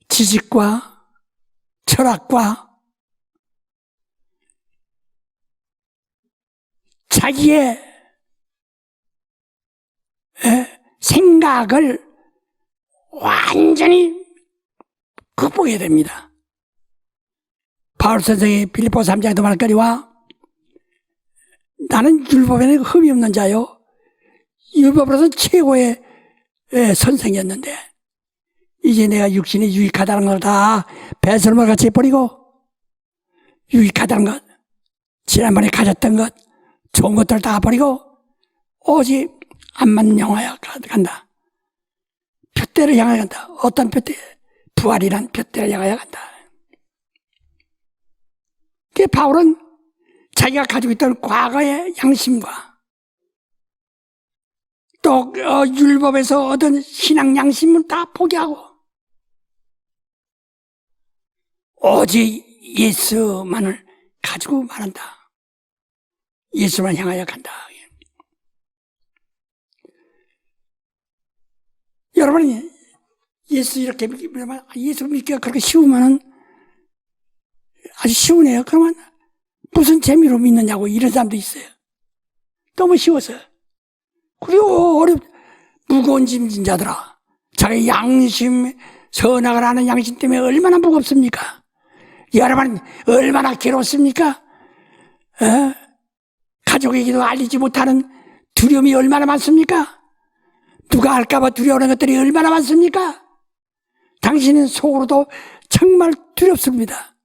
지식과 철학과 자기의 생각을 완전히 극복해야 됩니다. 바울 선생이 빌립보 3장에도 말거리와 나는 율법에는 흠이 없는 자요, 율법으로서 최고의 선생이었는데 이제 내가 육신이 유익하다는 걸 다 배설물 같이 버리고, 유익하다는 것, 지난번에 가졌던 것, 좋은 것들 다 버리고 오직 안 맞는 영화야 간다. 둯대를 향하여 간다. 어떤 둯대? 부활이란 둯대를 향하여 간다. 그 바울은 자기가 가지고 있던 과거의 양심과 또 율법에서 얻은 신앙 양심은 다 포기하고 오직 예수만을 가지고 말한다. 예수만 향하여 간다. 여러분이 예수 이렇게 믿으면, 예수 믿기가 그렇게 쉬우면은 아주 쉬우네요. 그러면 무슨 재미로 믿느냐고 이런 사람도 있어요. 너무 쉬워서. 그리고 무거운 짐진 자들아, 자기 양심, 선악을 하는 양심 때문에 얼마나 무겁습니까? 여러분 얼마나 괴롭습니까? 가족에게도 알리지 못하는 두려움이 얼마나 많습니까? 누가 할까봐 두려워하는 것들이 얼마나 많습니까? 당신은 속으로도 정말 두렵습니다.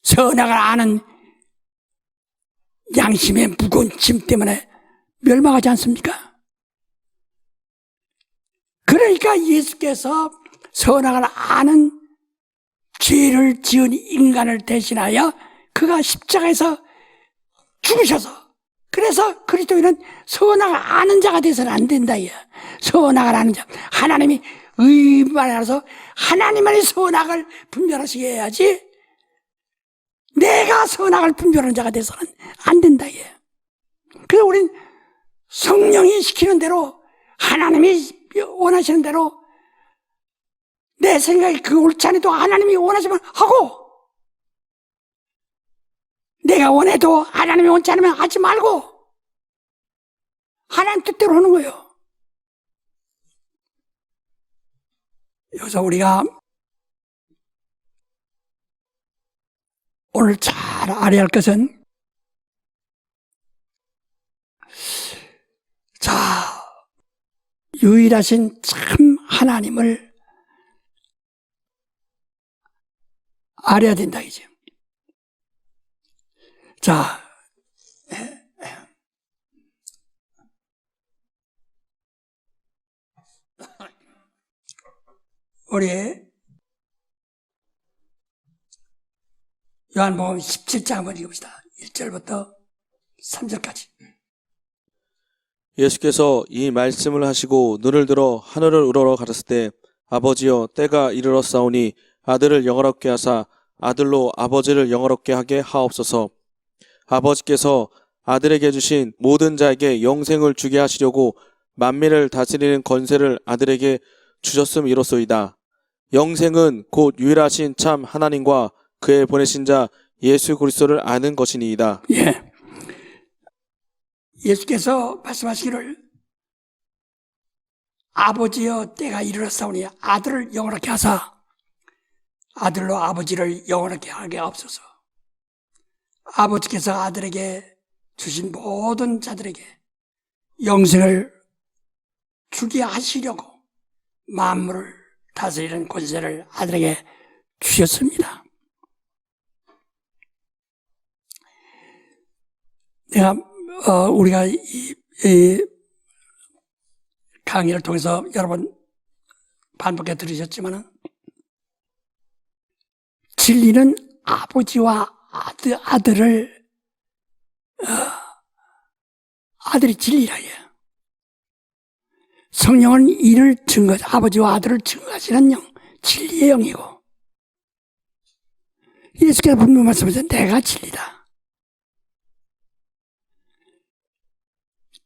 선악을 아는 양심의 무거운 짐 때문에 멸망하지 않습니까? 그러니까 예수께서 선악을 아는 죄를 지은 인간을 대신하여 그가 십자가에서 죽으셔서, 그래서 그리스도인은 선악을 아는 자가 돼서는 안 된다. 선악을 아는 자, 하나님이 의만해서 하나님만이 선악을 분별하시게 해야지 내가 선악을 분별하는 자가 돼서는 안 된다. 그래서 우린 성령이 시키는 대로, 하나님이 원하시는 대로, 내 생각이 그 옳지 않아도 하나님이 원하시면 하고, 내가 원해도 하나님이 원치 않으면 하지 말고 하나님 뜻대로 하는 거예요. 여기서 우리가 오늘 잘 알아야 할 것은, 자, 유일하신 참 하나님을 알아야 된다 이제. 자, 우리 요한복음 17장 한번 읽읍시다. 1절부터 3절까지. 예수께서 이 말씀을 하시고 눈을 들어 하늘을 우러러 가셨을 때, 아버지여, 때가 이르렀사오니 아들을 영화롭게 하사 아들로 아버지를 영화롭게 하게 하옵소서. 아버지께서 아들에게 주신 모든 자에게 영생을 주게 하시려고 만민을 다스리는 권세를 아들에게 주셨음이로소이다. 영생은 곧 유일하신 참 하나님과 그의 보내신 자 예수 그리스도를 아는 것이니이다. 예. 예수께서 말씀하시기를, 아버지여, 때가 이르렀사오니 아들을 영원하게 하사 아들로 아버지를 영원하게 하게 하옵소서. 아버지께서 아들에게 주신 모든 자들에게 영생을 주게 하시려고 만물을 다스리는 권세를 아들에게 주셨습니다. 내가 우리가 이 강의를 통해서 여러 번 반복해 들으셨지만은 진리는 아버지와 아들이 진리라 해요. 성령은 이를 아버지와 아들을 증거하시는 영, 진리의 영이고, 예수께서 분명히 말씀하셨어요. 내가 진리다.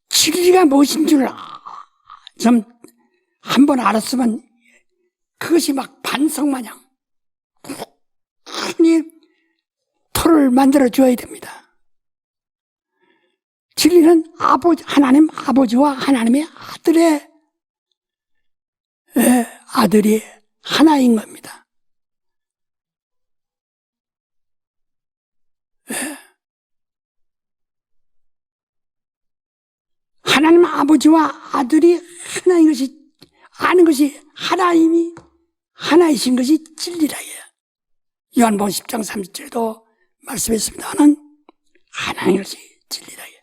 진리가 무엇인 줄 좀 한번 알았으면 그것이 막 반석마냥 이 토를 만들어 줘야 됩니다. 진리는 하나님 아버지와 하나님의 아들이 하나인 겁니다. 하나님 아버지와 아들이 하나인 것이, 아는 것이 하나이신 것이 진리라예요. 요한복음 10장 30절도 말씀했습니다는 하나인 것이 진리라예요.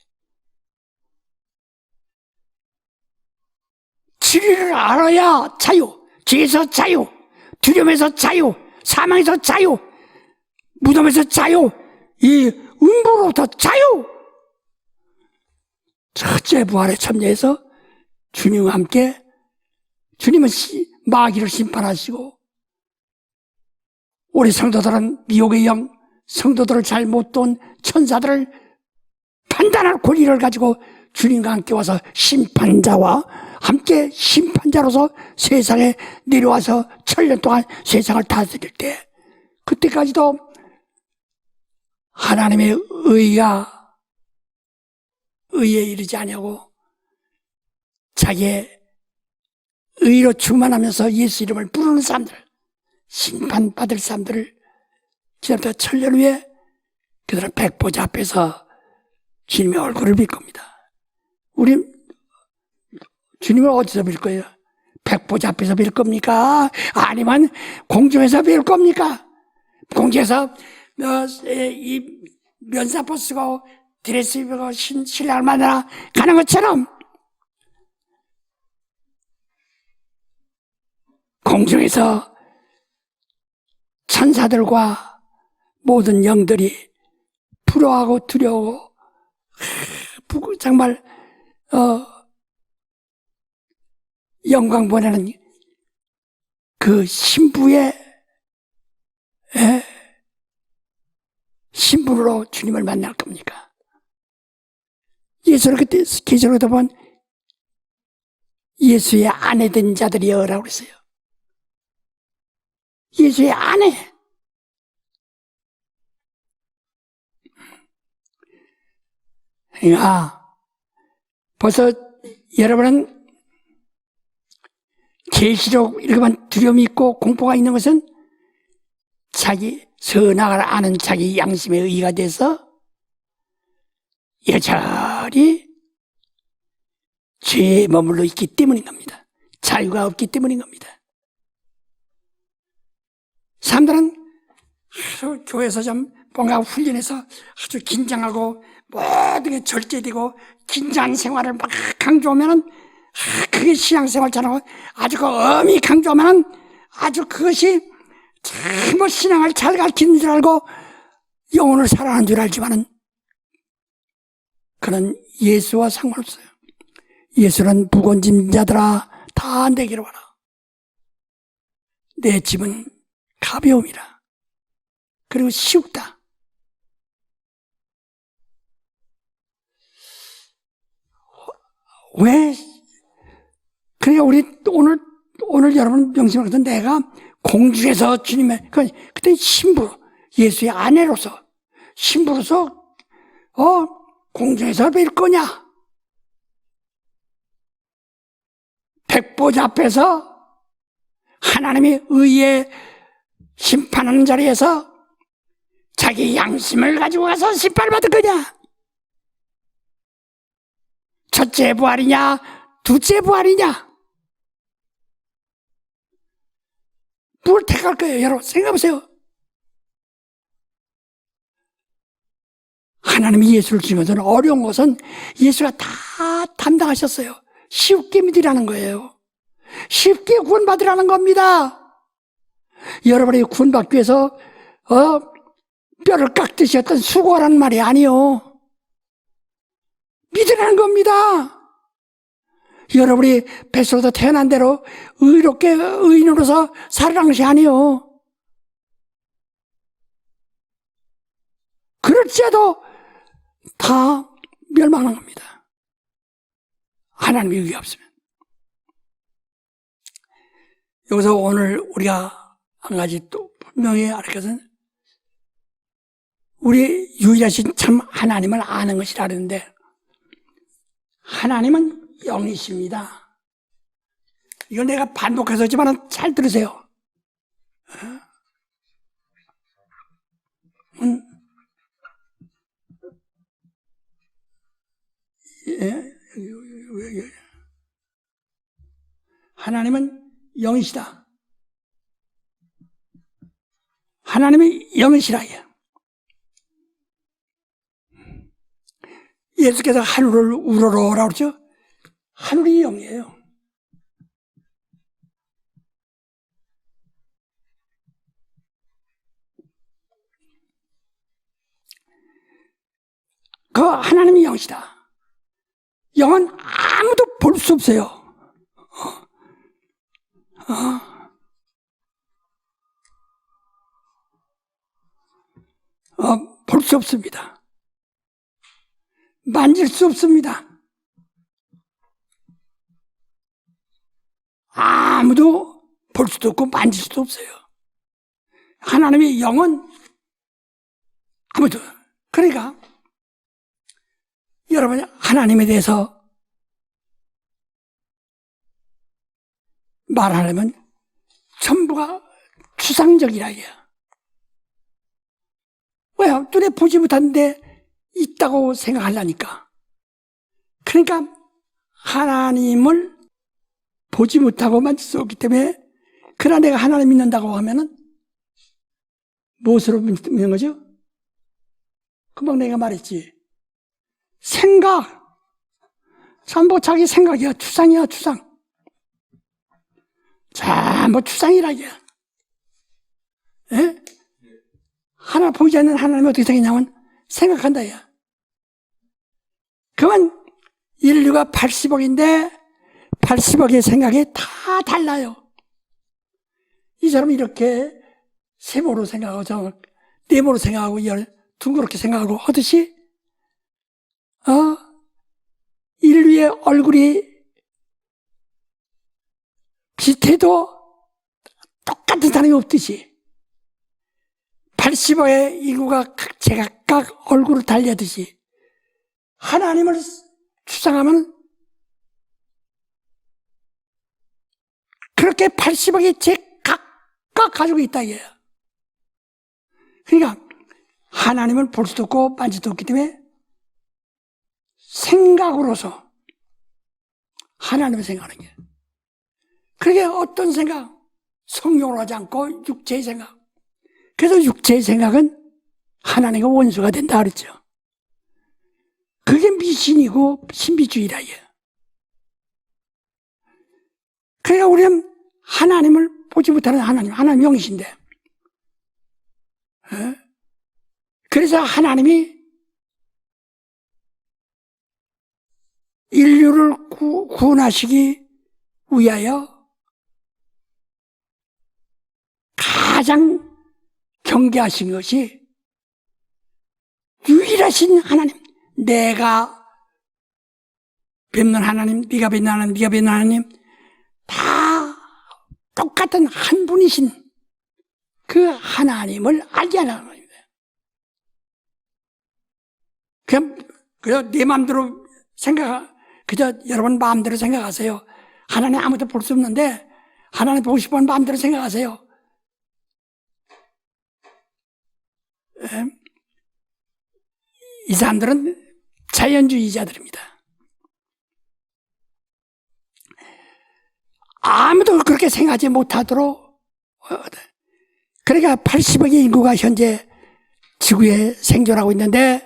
진리를 알아야 자유, 죄에서 자유, 두려움에서 자유, 사망에서 자유, 무덤에서 자유, 이 음부로부터 자유. 첫째 부활에 참여해서 주님과 함께, 주님은 마귀를 심판하시고, 우리 성도들은 미혹의 영, 성도들을 잘 못 돈 천사들을 판단할 권리를 가지고 주님과 함께 와서 심판자와 함께 심판자로서 세상에 내려와서 1000년 동안 세상을 다스릴 때, 그때까지도 하나님의 의에 이르지 아니하고 자기의 의로 충만하면서 예수 이름을 부르는 사람들, 심판받을 사람들을 지금부터 1000년 후에 그들은 백보자 앞에서 주님의 얼굴을 뵐 겁니다. 우리 주님을 어디서 뵐 거예요? 백보자 앞에서 뵐 겁니까? 아니면 공중에서 뵐 겁니까? 공중에서 이 면사포 쓰고 드레스 입고 신랑을 만나러 가는 것처럼 공중에서 천사들과 모든 영들이 부러워하고 두려워하고 정말 영광 보내는 그 신부로 주님을 만날 겁니까? 예수를 그때 계시록에 보면 예수의 아내 된 자들이여라고 그랬어요. 예수의 아내. 그러니까 벌써 여러분은 계시록 읽으면 두려움이 있고 공포가 있는 것은 자기 선악을 아는 자기 양심의 의가 돼서 여전히 죄에 머물러 있기 때문인 겁니다. 자유가 없기 때문인 겁니다. 사람들은 아주 교회에서 좀 뭔가 훈련해서 아주 긴장하고 모든 게 절제되고 긴장한 생활을 막 강조하면은 그게 신앙생활처럼 아주 엄히 강조하면은 아주 그것이 참 신앙을 잘 가르치는 줄 알고 영혼을 살아가는 줄 알지만은 그는 예수와 상관없어요. 예수는 무거운 짐 자들아 다 내게로 와라. 내 짐은 가벼움이라. 그리고 쉬우다. 왜? 그러니까 우리 오늘 여러분 명심하거든. 내가 공중에서 주님의 그때 신부, 예수의 아내로서 신부로서 공중에서 뵐 거냐? 백보자 앞에서 하나님의 의에 심판하는 자리에서 자기 양심을 가지고 가서 심판을 받을 거냐? 첫째 부활이냐? 둘째 부활이냐? 뭘 택할 거예요, 여러분? 생각해보세요. 하나님이 예수를 주신 것은 어려운 것은 예수가 다 담당하셨어요. 쉽게 믿으라는 거예요. 쉽게 구원받으라는 겁니다. 여러분이 구원받기 위해서 뼈를 깎듯이 어떤 수고하라는 말이 아니요. 믿으라는 겁니다. 여러분이 뱃속에서 태어난 대로 의롭게 의인으로서 살아가는 것이 아니요. 그럴지라도 다 멸망하는 겁니다. 하나님의 의가 없으면. 여기서 오늘 우리가 한 가지 또 분명히 알 것은 우리 유일하신 참 하나님을 아는 것이라 그러는데 하나님은 영이십니다. 이건 내가 반복해서 했지만 잘 들으세요. 하나님은 영이시다. 하나님이 영이시라. 예수께서 하늘을 우러러라고 그러죠. 하늘이 영이에요. 그 하나님이 영이시다. 영은 아무도 볼 수 없어요. 볼 수 없습니다. 만질 수 없습니다. 아무도 볼 수도 없고 만질 수도 없어요. 하나님의 영은 아무도. 그러니까 여러분 하나님에 대해서 말하려면 전부가 추상적이라 해요. 왜요? 눈에 보지 못하는데 있다고 생각하려니까. 그러니까 하나님을 보지 못하고 만질 수 없기 때문에 그러나 내가 하나님 믿는다고 하면은 무엇으로 믿는 거죠? 금방 내가 말했지. 생각. 전부 자기 생각이야. 추상이야, 추상. 전부 추상이라 이게. 예? 하나 보이지 않는 하나님이 어떻게 생겼냐면 생각한다 야. 그건 인류가 80억인데 80억의 생각이 다 달라요. 이 사람이 이렇게 세모로 생각하고 저 네모로 생각하고 둥그렇게 생각하고 하듯이 인류의 얼굴이 비슷해도 똑같은 사람이 없듯이 80억의 인구가 제각각 얼굴을 달리하듯이 하나님을 추상하면 그렇게 80억이 제각각 가지고 있다 이거예요. 그러니까 하나님을 볼 수도 없고 만질 수도 없기 때문에 생각으로서 하나님을 생각하는 거예요. 그게 어떤 생각? 성령으로 하지 않고 육체의 생각. 그래서 육체의 생각은 하나님과 원수가 된다 그랬죠. 그게 미신이고 신비주의라 이거예요. 그러니까 우리는 하나님을 보지 못하는 하나님 영이신데 그래서 하나님이 인류를 구원하시기 위하여 가장 경계하신 것이 유일하신 하나님, 내가 뵙는 하나님, 네가 뵙는 하나님, 네가 뵙는 하나님 다 똑같은 한 분이신 그 하나님을 알게 하라는 겁니다. 그냥 내 마음대로 그저 여러분 마음대로 생각하세요. 하나님 아무도 볼 수 없는데 하나님 보고 싶으면 마음대로 생각하세요. 이 사람들은 자연주의자들입니다. 아무도 그렇게 생각하지 못하도록. 그러니까 80억의 인구가 현재 지구에 생존하고 있는데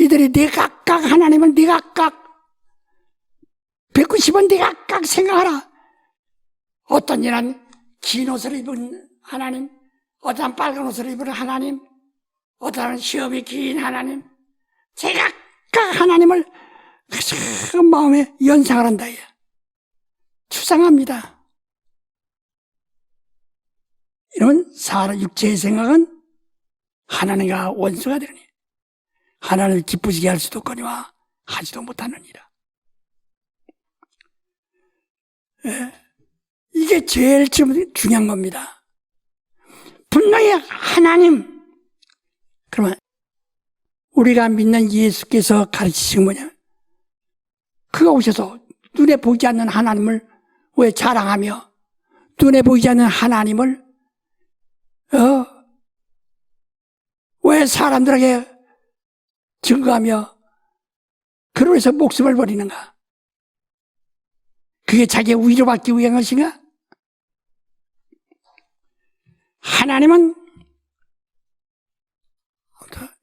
이들이 내각각 하나님을 내각각 190원 내각각 생각하라. 어떤 이는 긴 옷을 입은 하나님, 어떤 빨간 옷을 입은 하나님, 어떤 시험이 긴 하나님, 제각각 하나님을 그 마음에 연상을 한다. 추상합니다. 이러면 사람 육체의 생각은 하나님과 원수가 되니 하나님을 기쁘시게 할 수도 거니와 하지도 못하느니라. 이게 제일 지금 중요한 겁니다. 분명히 하나님, 그러면 우리가 믿는 예수께서 가르치신 뭐냐? 그가 오셔서 눈에 보이지 않는 하나님을 왜 자랑하며 눈에 보이지 않는 하나님을 왜 사람들에게 증거하며 그로 해서 목숨을 버리는가? 그게 자기의 위로받기 위한 것인가? 하나님은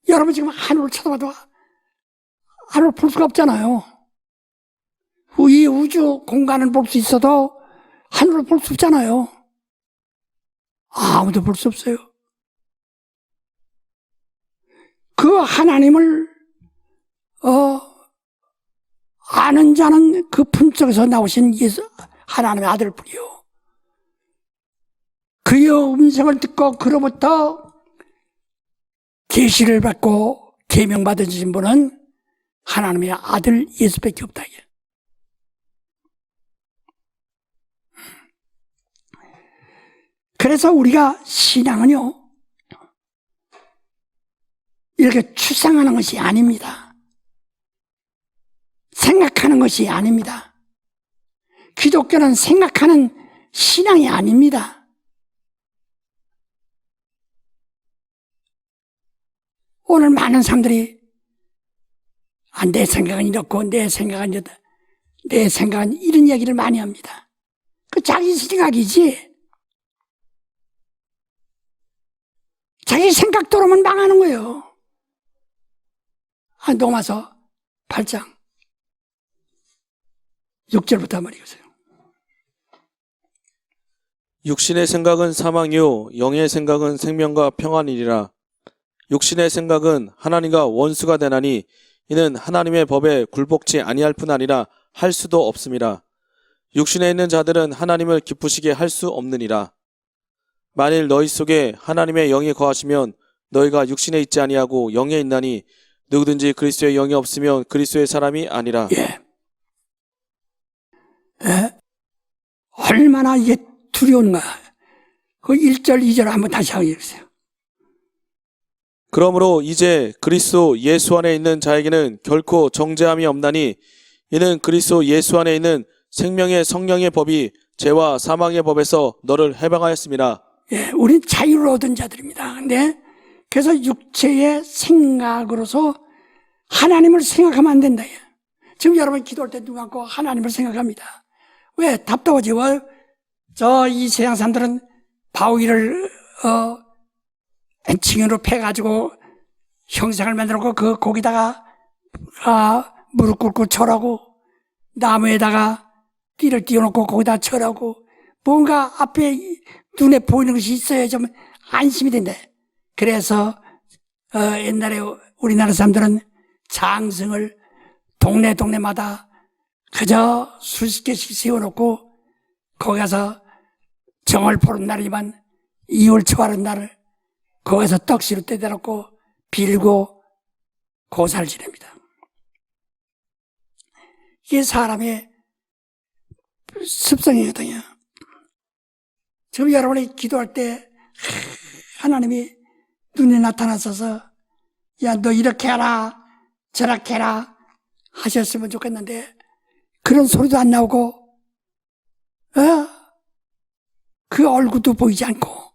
여러분 지금 하늘을 쳐다봐도 하늘을 볼 수가 없잖아요. 이 우주 공간을 볼 수 있어도 하늘을 볼 수 없잖아요. 아무도 볼 수 없어요. 그 하나님을 아는 자는 그 품속에서 나오신 예수 하나님의 아들뿐이요. 그의 음성을 듣고 그로부터 계시를 받고 계명받으신 분은 하나님의 아들 예수밖에 없다. 그래서 우리가 신앙은요, 이렇게 추상하는 것이 아닙니다. 생각하는 것이 아닙니다. 기독교는 생각하는 신앙이 아닙니다. 오늘 많은 사람들이 내 생각은 이렇고 내 생각은 이렇다, 내 생각은 이런 얘기를 많이 합니다. 그 자기 생각이지. 자기 생각대로만 망하는 거예요. 로마서 8장 6절부터 한번 읽으세요. 육신의 생각은 사망이요 영의 생각은 생명과 평안이니라. 육신의 생각은 하나님과 원수가 되나니 이는 하나님의 법에 굴복치 아니할 뿐 아니라 할 수도 없음이라. 육신에 있는 자들은 하나님을 기쁘시게 할 수 없느니라. 만일 너희 속에 하나님의 영이 거하시면 너희가 육신에 있지 아니하고 영에 있나니 누구든지 그리스도의 영이 없으면 그리스도의 사람이 아니라. 얼마나 이게 두려운가. 그 1절 2절 한번 다시 한번 읽으세요. 그러므로 이제 그리스도 예수 안에 있는 자에게는 결코 정죄함이 없나니 이는 그리스도 예수 안에 있는 생명의 성령의 법이 죄와 사망의 법에서 너를 해방하였습니다. 우린 자유를 얻은 자들입니다. 근데 그래서 육체의 생각으로서 하나님을 생각하면 안 된다. 지금 여러분 기도할 때 눈 감고 하나님을 생각합니다. 왜? 답답하지. 이 세상 사람들은 바위를 층으로 패가지고 형상을 만들고 거기다가 무릎 꿇고 절하고 나무에다가 띠를 띄워놓고 거기다 절하고 뭔가 앞에 눈에 보이는 것이 있어야 좀 안심이 된다. 그래서 옛날에 우리나라 사람들은 장승을 동네마다 그저 수십 개씩 세워놓고 거기 가서 정월 보는 날이면 2월 초하는 날을 거기서 떡시로 떼대놓고 빌고 고사를 지냅니다. 이게 사람의 습성이거든요. 지금 여러분이 기도할 때 하나님이 눈에 나타나셔서 야, 너 이렇게 해라 저렇게 해라 하셨으면 좋겠는데 그런 소리도 안 나오고 그 얼굴도 보이지 않고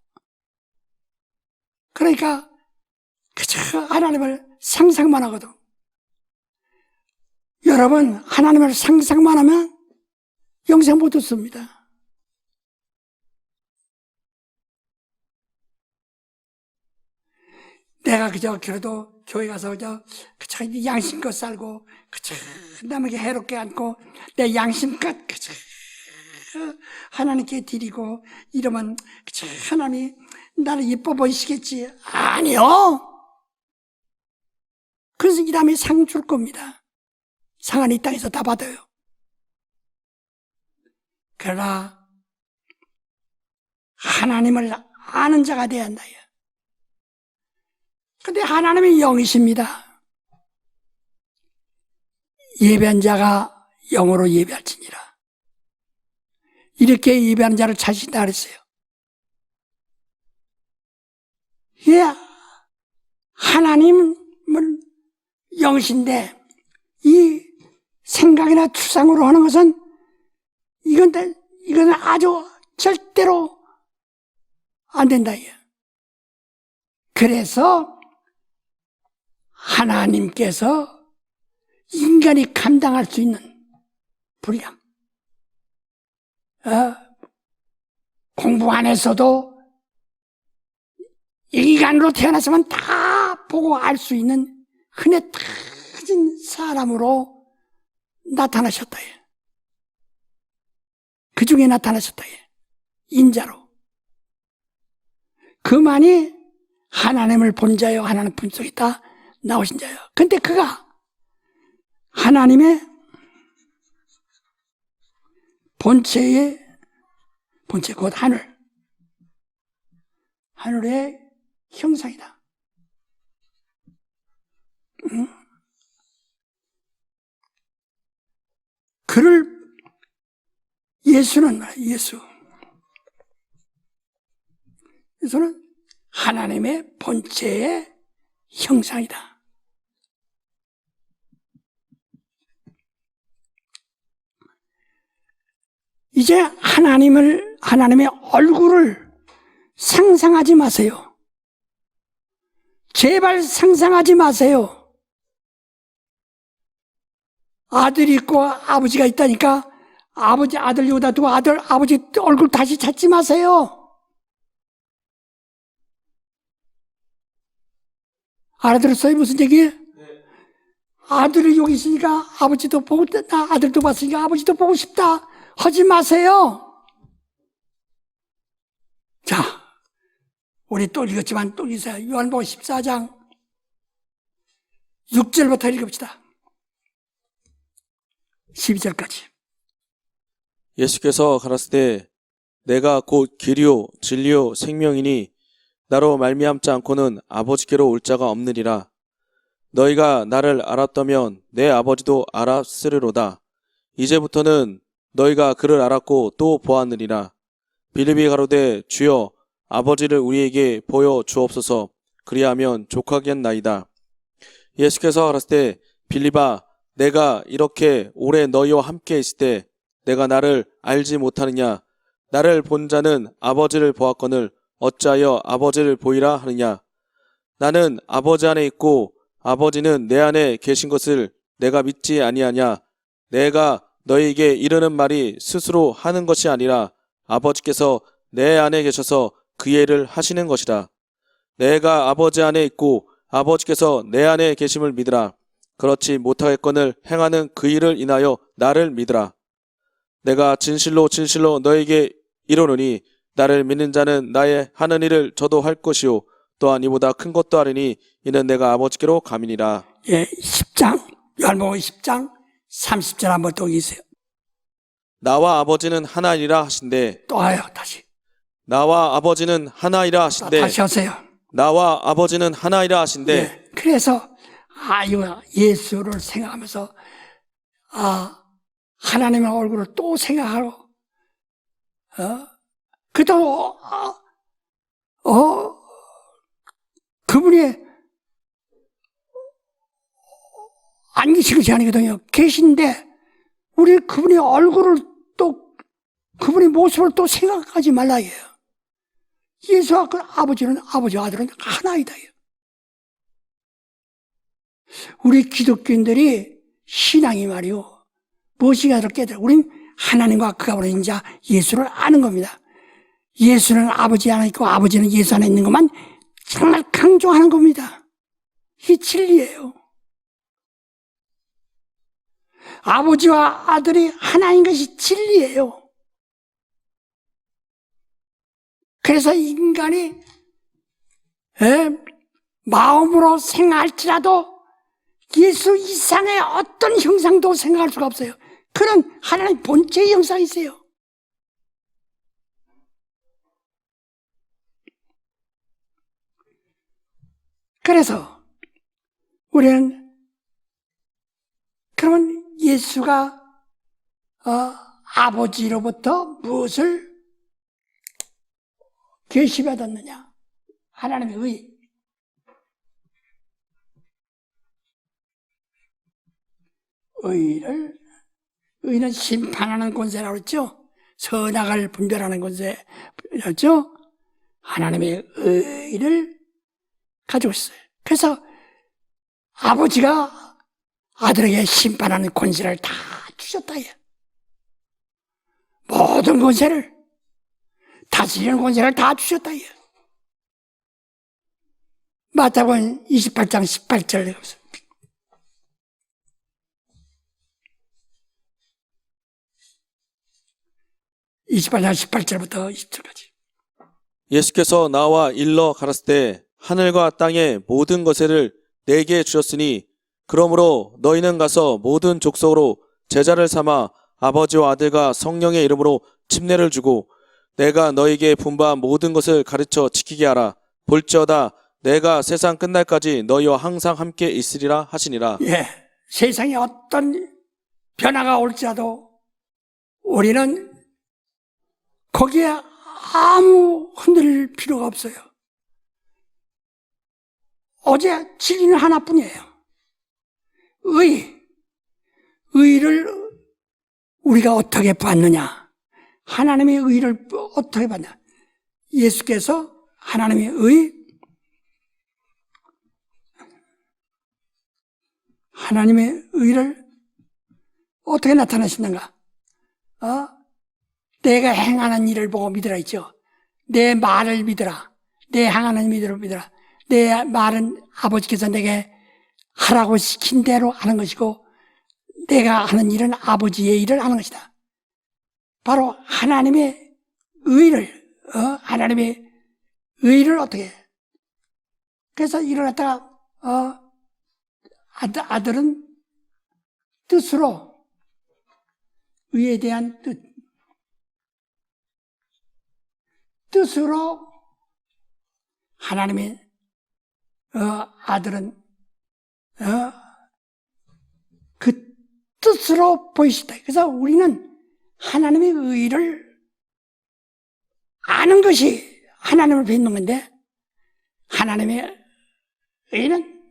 그러니까 그저 하나님을 상상만 하거든. 여러분 하나님을 상상만 하면 영생 못 얻습니다. 내가 그래도 교회 가서 그저 양심껏 살고, 그저 남에게 해롭게 않고, 내 양심껏 그저 하나님께 드리고, 이러면 그저 하나님이 나를 예뻐 보이시겠지. 아니요! 그래서 이 다음에 상 줄 겁니다. 상은 이 땅에서 다 받아요. 그러나, 하나님을 아는 자가 되어야 한다. 근데 하나님이 영이십니다. 예배한 자가 영으로 예배할지니라. 이렇게 예배하는 자를 찾으신다 그랬어요. 예, 하나님은 영이신데 이 생각이나 추상으로 하는 것은 이건 아주 절대로 안 된다. 그래서 하나님께서 인간이 감당할 수 있는 분량, 공부 안 했어도 인간으로 태어났으면 다 보고 알 수 있는 흔해 터진 사람으로 나타나셨다. 그 중에 나타나셨다. 인자로. 그만이 하나님을 본 자요, 하나님 품속에 있다 나오신 자요. 근데 그가 하나님의 본체 곧 하늘의 형상이다. 그를 예수는 하나님의 본체의 형상이다. 이제 하나님의 얼굴을 상상하지 마세요. 제발 상상하지 마세요. 아들이 있고 아버지가 있다니까 아들 여기다 두고 아버지 얼굴 다시 찾지 마세요. 알아들었어요? 무슨 얘기예요? 아들이 여기 있으니까 아버지도 보고, 나 아들도 봤으니까 아버지도 보고 싶다. 하지 마세요. 자, 우리 또 읽었지만 또 읽으세요. 요한복음 14장 6절부터 읽읍시다. 12절까지. 예수께서 가라사대 내가 곧 길이요 진리요 생명이니 나로 말미암지 않고는 아버지께로 올 자가 없느니라. 너희가 나를 알았다면 내 아버지도 알았으리로다. 이제부터는 너희가 그를 알았고 또 보았느니라. 빌립이 가로되 주여 아버지를 우리에게 보여 주옵소서. 그리하면 족하겠나이다. 예수께서 가라사대 빌립아 내가 이렇게 오래 너희와 함께 있을 때 내가 나를 알지 못하느냐. 나를 본 자는 아버지를 보았거늘 어찌하여 아버지를 보이라 하느냐. 나는 아버지 안에 있고 아버지는 내 안에 계신 것을 내가 믿지 아니하냐. 내가 너희에게 이르는 말이 스스로 하는 것이 아니라 아버지께서 내 안에 계셔서 그 일을 하시는 것이라. 내가 아버지 안에 있고 아버지께서 내 안에 계심을 믿으라. 그렇지 못하겠거늘 행하는 그 일을 인하여 나를 믿으라. 내가 진실로 진실로 너에게 이르노니 나를 믿는 자는 나의 하는 일을 저도 할 것이요 또한 이보다 큰 것도 하리니 이는 내가 아버지께로 감이니라. 예, 10장 요한복음 10장 30절 한번 또 읽으세요. 나와 아버지는 하나이라 하신대. 또 와요. 다시. 나와 아버지는 하나이라 하신대. 다시 하세요. 나와 아버지는 하나이라 하신대. 예, 그래서 이거 예수를 생각하면서 하나님의 얼굴을 또 생각하고 그도 그분이 안 계신 것이 아니거든요. 계신데 우리 그분의 얼굴을 또 그분의 모습을 또 생각하지 말라 해요. 예수와 그 아버지는 아버지와 아들은 하나이다. 우리 기독교인들이 신앙이 말이요. 무엇인가 깨달아. 우린 하나님과 그가 보낸 자 예수를 아는 겁니다. 예수는 아버지 안에 있고 아버지는 예수 안에 있는 것만 정말 강조하는 겁니다. 이 진리예요. 아버지와 아들이 하나인 것이 진리예요. 그래서 인간이 마음으로 생각할지라도 예수 이상의 어떤 형상도 생각할 수가 없어요. 그런 하나님 본체의 형상이 있어요. 그래서 우리는 그러면 예수가 아버지로부터 무엇을 계시받았느냐? 하나님의 의는 심판하는 권세라고 그랬죠? 선악을 분별하는 권세였죠? 하나님의 의를 가지고 있어요. 그래서 아버지가 아들에게 심판하는 권세를 다 주셨다. 모든 권세를, 다스리는 권세를 다 주셨다. 마태복음 28장 18절 28장 18절부터 20절까지. 예수께서 나와 일러 가라사대 때 하늘과 땅의 모든 것을 내게 주셨으니 그러므로 너희는 가서 모든 족속으로 제자를 삼아 아버지와 아들과 성령의 이름으로 침례를 주고 내가 너희에게 분부한 모든 것을 가르쳐 지키게 하라. 볼지어다 내가 세상 끝날까지 너희와 항상 함께 있으리라 하시니라. 세상에 어떤 변화가 올지라도 우리는 거기에 아무 흔들릴 필요가 없어요. 어제 진리는 하나뿐이에요. 의를 우리가 어떻게 받느냐? 하나님의 의를 어떻게 받냐? 예수께서 하나님의 하나님의 의를 어떻게 나타내시는가? 내가 행하는 일을 보고 믿으라 했죠. 내 말을 믿으라. 내 행하는 일을 믿으라. 내 말은 아버지께서 내게 하라고 시킨 대로 하는 것이고 내가 하는 일은 아버지의 일을 하는 것이다. 바로 하나님의 의를 어떻게 해? 그래서 이를 갖다가 아들은 뜻으로 의에 대한 뜻으로 하나님의 아들은 그 뜻으로 보이시다. 그래서 우리는 하나님의 의를 아는 것이 하나님을 뵙는 건데 하나님의 의는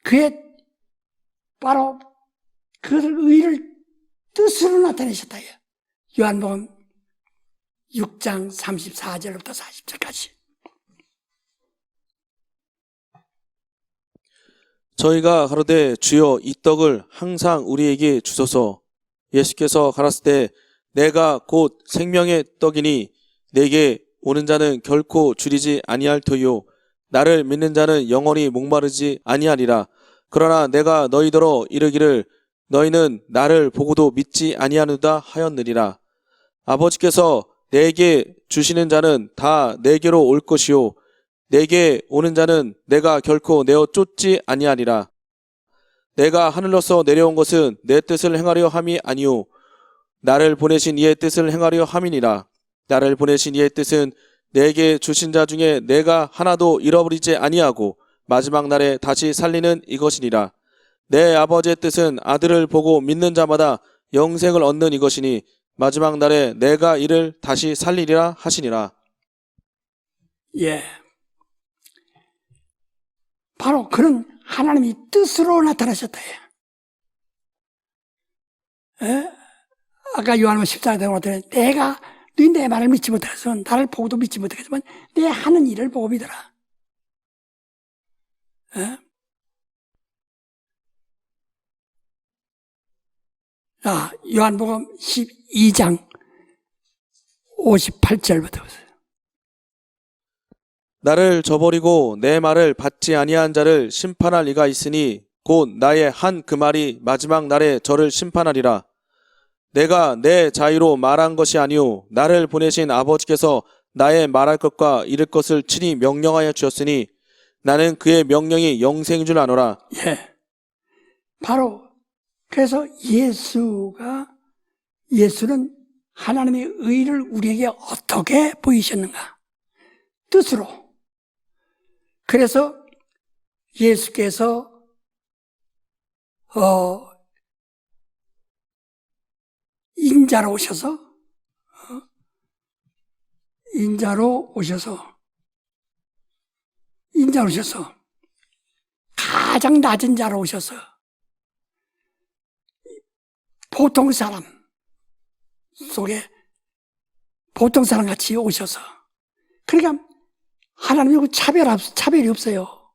그의 바로 그 의를 뜻으로 나타내셨다. 요한복음 6장 34절부터 40절까지. 저희가 가로되 주여 이 떡을 항상 우리에게 주소서. 예수께서 가라사대 내가 곧 생명의 떡이니 내게 오는 자는 결코 줄이지 아니할 터요 나를 믿는 자는 영원히 목마르지 아니하리라. 그러나 내가 너희더러 이르기를 너희는 나를 보고도 믿지 아니하느다 하였느니라. 아버지께서 내게 주시는 자는 다 내게로 올 것이요 내게 오는 자는 내가 결코 내어 쫓지 아니하리라. 내가 하늘로서 내려온 것은 내 뜻을 행하려 함이 아니요 나를 보내신 이의 뜻을 행하려 함이니라. 나를 보내신 이의 뜻은 내게 주신 자 중에 내가 하나도 잃어버리지 아니하고 마지막 날에 다시 살리는 이것이니라. 내 아버지의 뜻은 아들을 보고 믿는 자마다 영생을 얻는 이것이니 마지막 날에 내가 이를 다시 살리리라 하시니라. 바로 그런 하나님이 뜻으로 나타나셨다. 아까 요한복음 14장에 내가 너희 내 말을 믿지 못해서 나를 보고도 믿지 못하겠지만 내 하는 일을 보고 믿어라. 요한복음 12장 58절부터 보세요. 나를 저버리고 내 말을 받지 아니한 자를 심판할 이가 있으니 곧 나의 한 그 말이 마지막 날에 저를 심판하리라. 내가 내 자유로 말한 것이 아니오 나를 보내신 아버지께서 나의 말할 것과 이를 것을 친히 명령하여 주었으니 나는 그의 명령이 영생인 줄 아노라. 예. 바로 그래서 예수는 하나님의 의를 우리에게 어떻게 보이셨는가? 뜻으로. 그래서 예수께서 인자로 오셔서 가장 낮은 자로 오셔서 보통 사람 속에 보통 사람 같이 오셔서 그러니까 하나님하고 차별이 없어요.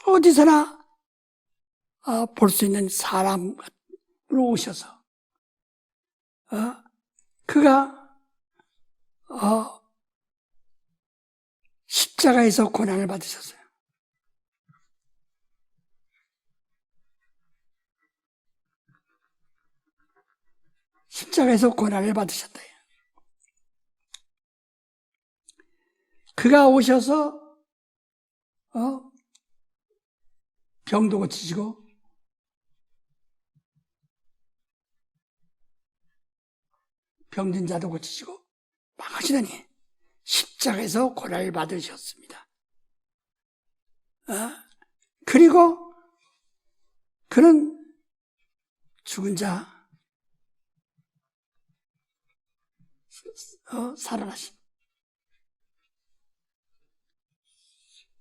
어디서나 볼 수 있는 사람으로 오셔서 그가 십자가에서 고난을 받으셨어요. 십자가에서 고난을 받으셨다. 그가 오셔서 병도 고치시고 병든 자도 고치시고 막 하시더니 십자가에서 고난을 받으셨습니다. 그리고 그는 죽은 자 살아나신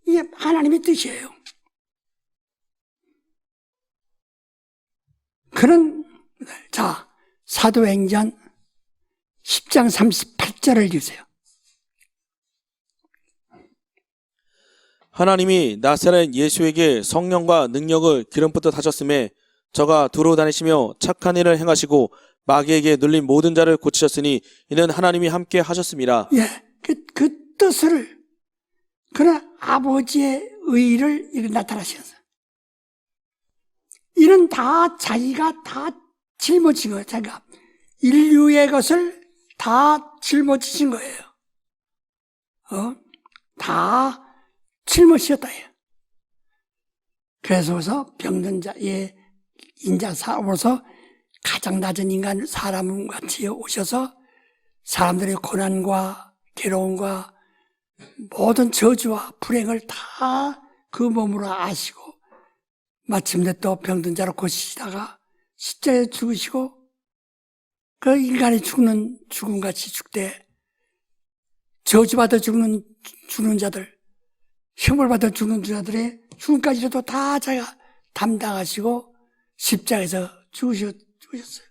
이게 하나님의 뜻이에요. 그는 자 사도행전 10장 38절을 읽으세요. 하나님이 나사렛 예수에게 성령과 능력을 기름붓듯 하셨음에 저가 두루 다니시며 착한 일을 행하시고 마귀에게 눌린 모든 자를 고치셨으니 이는 하나님이 함께 하셨습니다. 예, 그 뜻을 그런 아버지의 의를 나타나시면서 이는 다 자기가 다 짊어진 거예요. 자기가 인류의 것을 다 짊어지신 거예요. 다 짊어지셨다. 그래서 병든 자의 인자 사람으로서 가장 낮은 인간 사람 같이 오셔서 사람들의 고난과 괴로움과 모든 저주와 불행을 다 그 몸으로 아시고 마침내 또 병든 자로 고치시다가 십자가에 죽으시고 그 인간이 죽음같이 죽되 저주받아 죽는 자들 형벌 받아 죽는 자들의 죽음까지도 다 자기가 담당하시고 십자가에서 죽으셨어요.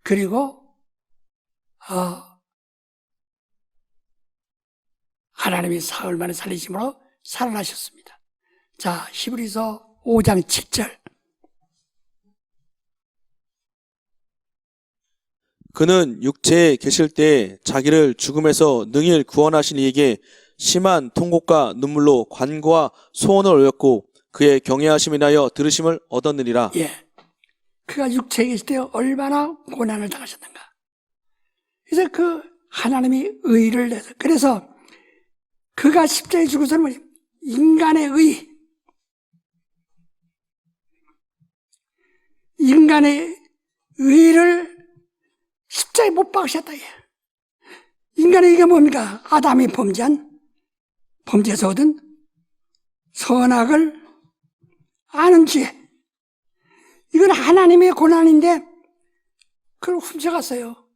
그리고 하나님이 사흘 만에 살리심으로 살아나셨습니다. 자, 히브리서 5장 7절. 그는 육체에 계실 때에 자기를 죽음에서 능히 구원하신 이에게 심한 통곡과 눈물로 관고와 소원을 올렸고 그의 경외하심을 인하여 들으심을 얻었느니라. 예, 그가 육체에 계실 때 얼마나 고난을 당하셨는가. 그래서 그 하나님이 의를 내서 그래서 그가 십자가에 죽어서는 인간의 의를 십자가에 못 박으셨다. 인간의 의가 뭡니까? 아담이 범죄에서 얻은 선악을 아는 죄. 이건 하나님의 고난인데 그걸 훔쳐갔어요.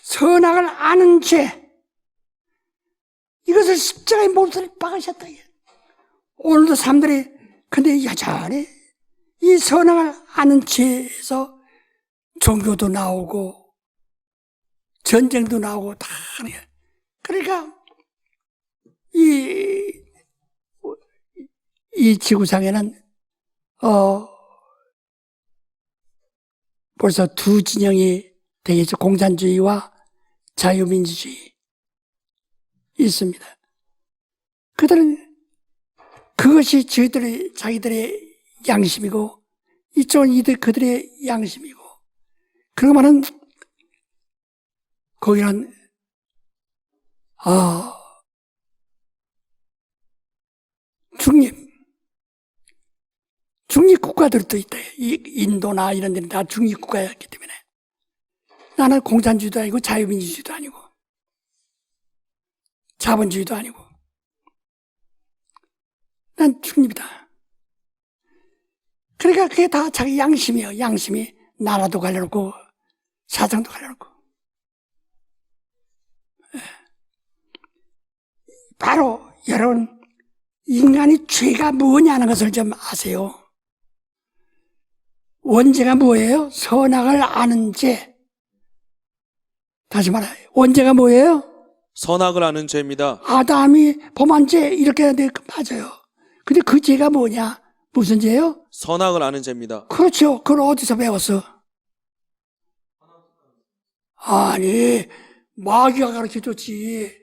선악을 아는 죄. 이것을 십자가에 못을 박으셨다. 오늘도 사람들이 근데 여전히 이 선악을 아는 죄에서 종교도 나오고 전쟁도 나오고 다 하는 거예요. 그러니까 이 지구상에는 벌써 두 진영이 되겠죠. 공산주의와 자유민주주의. 있습니다. 그들은 그것이 자기들의 양심이고 이쪽은 그들의 양심이고 그러면은 거기는 중립 국가들도 있다. 인도나 이런 데는 다 중립 국가였기 때문에 나는 공산주의도 아니고 자유민주주의도 아니고 자본주의도 아니고 난 중립이다. 그러니까 그게 다 자기 양심이에요. 양심이 나라도 갈려놓고 사정도 갈려놓고 바로 여러분 인간이 죄가 뭐냐는 것을 좀 아세요. 원죄가 뭐예요? 선악을 아는 죄. 다시 말해 원죄가 뭐예요? 선악을 아는 죄입니다. 아담이 범한 죄 이렇게 하는데 맞아요. 근데 그 죄가 뭐냐? 무슨 죄예요? 선악을 아는 죄입니다. 그렇죠. 그걸 어디서 배웠어? 아니 마귀가 가르쳐줬지.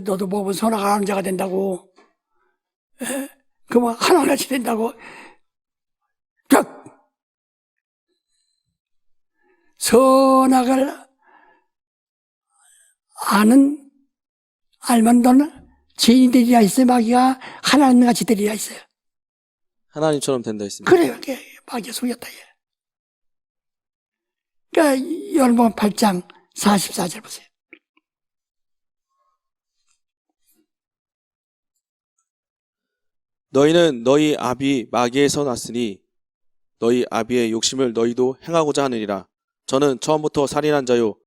너도 보면 선악을 아는 자가 된다고. 그러면 하나같이 된다고. 선악을 알면 너는 죄인이 되리라 했어요. 마귀가 하나님같이 되리라 했어요. 하나님처럼 된다 했습니다. 그래요. 마귀가 속였다. 그러니까 열번 8장 44절 보세요. 너희는 너희 아비 마귀에서 났으니 너희 아비의 욕심을 너희도 행하고자 하느니라. 저는 처음부터 살인한 자요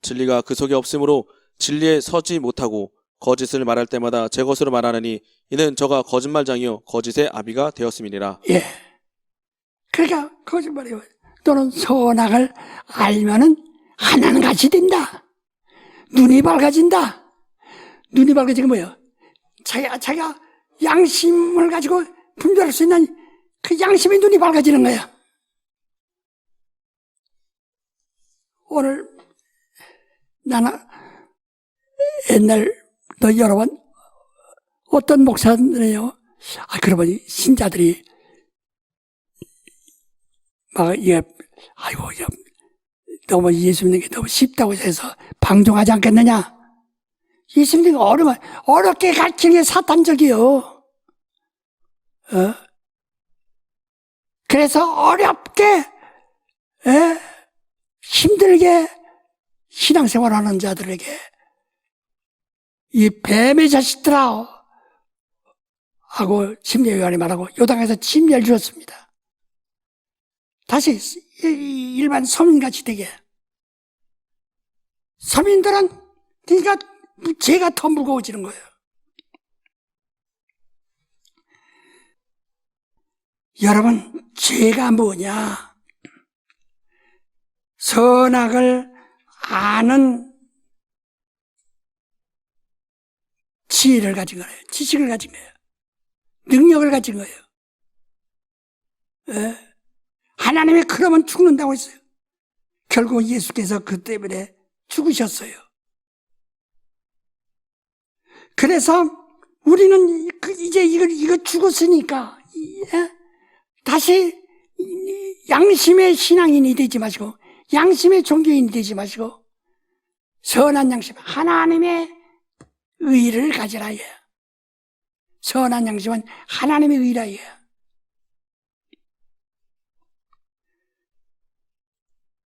진리가 그 속에 없으므로 진리에 서지 못하고 거짓을 말할 때마다 제 것으로 말하느니 이는 저가 거짓말장이요 거짓의 아비가 되었음이니라. 예. 그러니까 거짓말이에요. 너는 선악을 알면은 하나는 같이 된다. 눈이 밝아진다. 눈이 밝아지는 뭐예요? 자기가 양심을 가지고 분별할 수 있는 그 양심의 눈이 밝아지는 거야. 오늘 나는 옛날 여러분 어떤 목사들이요. 그러면 신자들이 막 이게 너무 예수 믿는 게 너무 쉽다고 해서 방종하지 않겠느냐? 예수 믿는 거 어렵게 가르치는 게 사탄적이요. 그래서 어렵게 힘들게 신앙생활하는 자들에게 이 뱀의 자식들아 하고 침례요한이 말하고 요당에서 침례를 주었습니다. 다시 일반 서민같이 되게. 서민들은 그러니까 죄가 더 무거워지는 거예요. 여러분 죄가 뭐냐? 선악을 아는 지혜를 가진 거예요. 지식을 가진 거예요. 능력을 가진 거예요. 하나님이 그러면 죽는다고 했어요. 결국 예수께서 그 때문에 죽으셨어요. 그래서 우리는 이제 이거 죽었으니까 다시 양심의 신앙인이 되지 마시고 양심의 종교인이 되지 마시고 선한 양심, 하나님의 의를 가지라. 선한 양심은 하나님의 의라.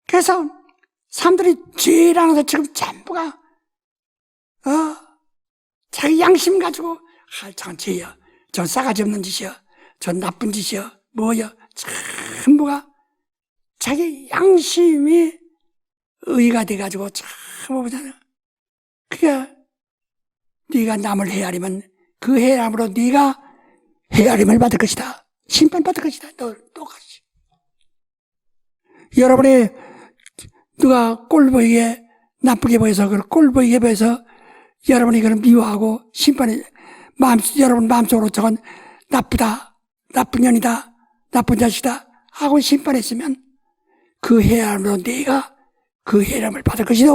그래서 사람들이 죄라는 것 지금 전부가 자기 양심 가지고 저 죄야, 저 싸가지 없는 짓이야, 저 나쁜 짓이야, 뭐야, 전부가 자기 양심이 의가 돼가지고 전부 보잖아. 그게 네가 남을 헤아리면 그 헤아림으로 네가 헤아림을 받을 것이다. 심판받을 것이다. 너 똑같이. 여러분이 누가 꼴 보이게 나쁘게 보여서 그걸 꼴 보이게 보여서 여러분이 그걸 미워하고 심판이 여러분 마음속으로 저건 나쁘다, 나쁜 년이다, 나쁜 자식이다 하고 심판했으면 그 헤아림으로 네가 그 헤아림을 받을 것이다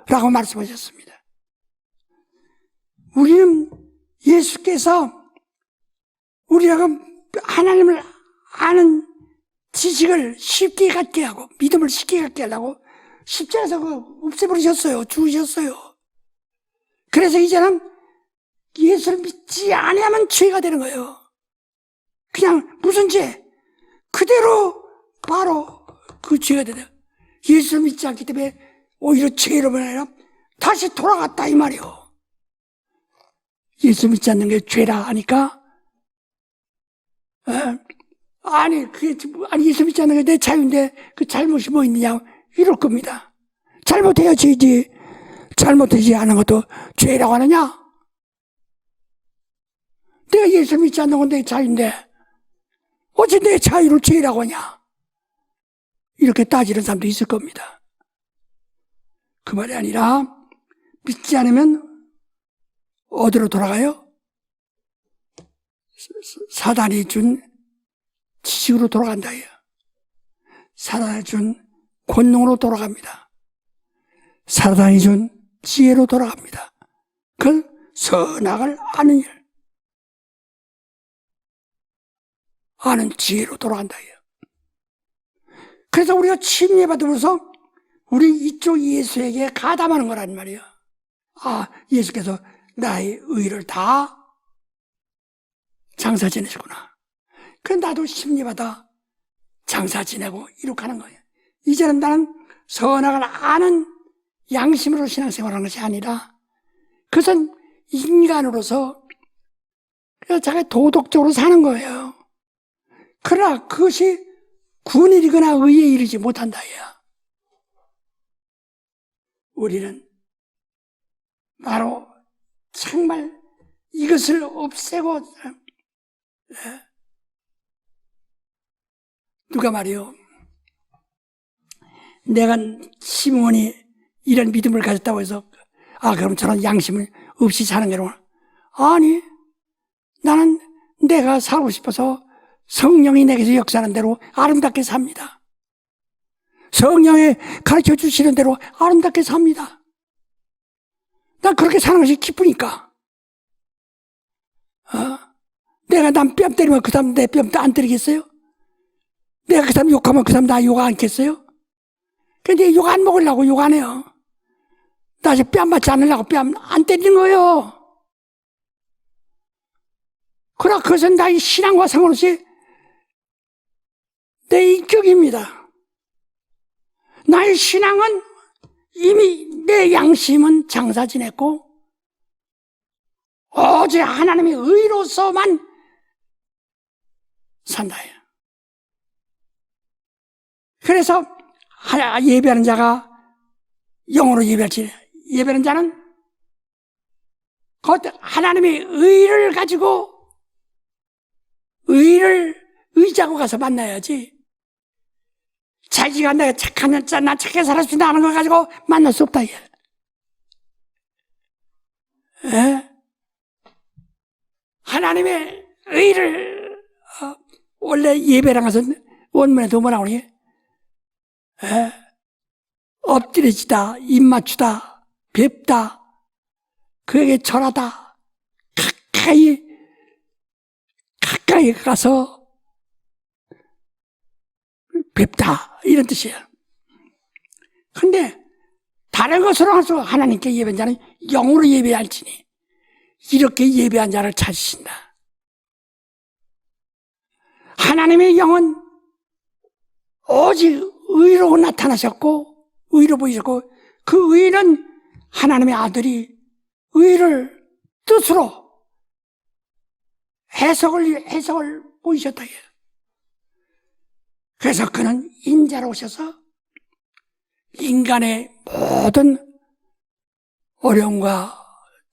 라고 말씀하셨습니다. 우리는 예수께서 우리가 하나님을 아는 지식을 쉽게 갖게 하고 믿음을 쉽게 갖게 하려고 십자가에서 없애버리셨어요. 죽으셨어요. 그래서 이제는 예수를 믿지 않으면 죄가 되는 거예요. 그냥 무슨 죄? 그대로 바로 그 죄가 되요. 예수를 믿지 않기 때문에 오히려 죄로 아니라 다시 돌아갔다 이 말이요. 예수 믿지 않는 게 죄라 하니까 아니 예수 믿지 않는 게 내 자유인데 그 잘못이 뭐 있느냐 이럴 겁니다. 잘못해야 죄지 잘못되지 않은 것도 죄라고 하느냐? 내가 예수 믿지 않는 건 내 자유인데 어째 내 자유를 죄라고 하냐? 이렇게 따지는 사람도 있을 겁니다. 그 말이 아니라 믿지 않으면 어디로 돌아가요? 사단이 준 지식으로 돌아간다. 사단이 준 권능으로 돌아갑니다. 사단이 준 지혜로 돌아갑니다. 그 선악을 아는 일, 아는 지혜로 돌아간다. 그래서 우리가 침례받으면서 우리 이쪽 예수에게 가담하는 거란 말이에요. 아, 예수께서 나의 의를 다 장사 지내시구나. 그래 나도 침례받아 장사 지내고 이렇게 하는 거예요. 이제는 나는 선악을 아는 양심으로 신앙생활하는 것이 아니라 그것은 인간으로서 자기 도덕적으로 사는 거예요. 그러나 그것이 군일이거나 의에 이르지 못한다. 우리는 바로 정말 이것을 없애고 누가 말이요. 내가 시몬이 이런 믿음을 가졌다고 해서 그럼 저런 양심을 없이 사는 게로 아니 나는 내가 살고 싶어서 성령이 내게서 역사하는 대로 아름답게 삽니다. 성령이 가르쳐 주시는 대로 아름답게 삽니다. 난 그렇게 사는 것이 기쁘니까. 내가 남 뺨 때리면 그 사람 내 뺨 안 때리겠어요? 내가 그 사람 욕하면 그 사람 나 욕 않겠어요? 근데 욕 안 먹으려고 욕 안 해요. 나 이제 뺨 맞지 않으려고 뺨 안 때리는 거예요. 그러나 그것은 나의 신앙과 상관없이 내 인격입니다. 나의 신앙은 이미 내 양심은 장사 지냈고 오직 하나님의 의로서만 산다. 그래서 예배하는 자가 영으로 예배할지 예배하는 자는 곧 하나님의 의를 가지고 의를 의지하고 가서 만나야지. 자기가 내가 착한 자, 나 착하게 살았습니다 하는 걸 가지고 만날 수 없다. 하나님의 의를 원래 예배랑 가서 원문에도 뭐라 그러니? 엎드려지다, 입 맞추다, 뵙다, 그에게 절하다, 가까이 가서 뵙다 이런 뜻이에요. 근데 다른 것으로 가서 하나님께 예배한 자는 영으로 예배할지니 이렇게 예배한 자를 찾으신다. 하나님의 영은 오직 의로 나타나셨고 의로 보이셨고 그 의는 하나님의 아들이 의를 뜻으로 해석을 보이셨다. 그래서 그는 인자로 오셔서 인간의 모든 어려움과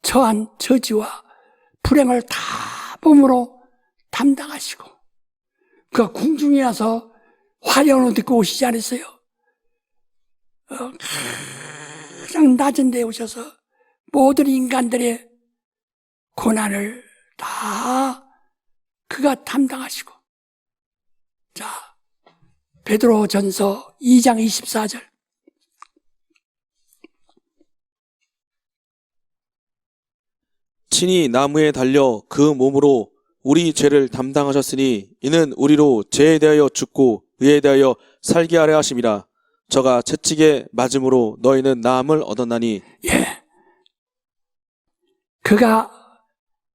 처한 저지와 불행을 다 몸으로 담당하시고 그 궁중에 와서 화려한 옷 입고 오시지 않았어요. 가장 낮은 데에 오셔서 모든 인간들의 고난을 다 그가 담당하시고 자 베드로전서 2장 24절 친히 나무에 달려 그 몸으로 우리 죄를 담당하셨으니 이는 우리로 죄에 대하여 죽고 의에 대하여 살게 하려 하심이라. 저가 채찍에 맞음으로 너희는 나음을 얻었나니. 예. 그가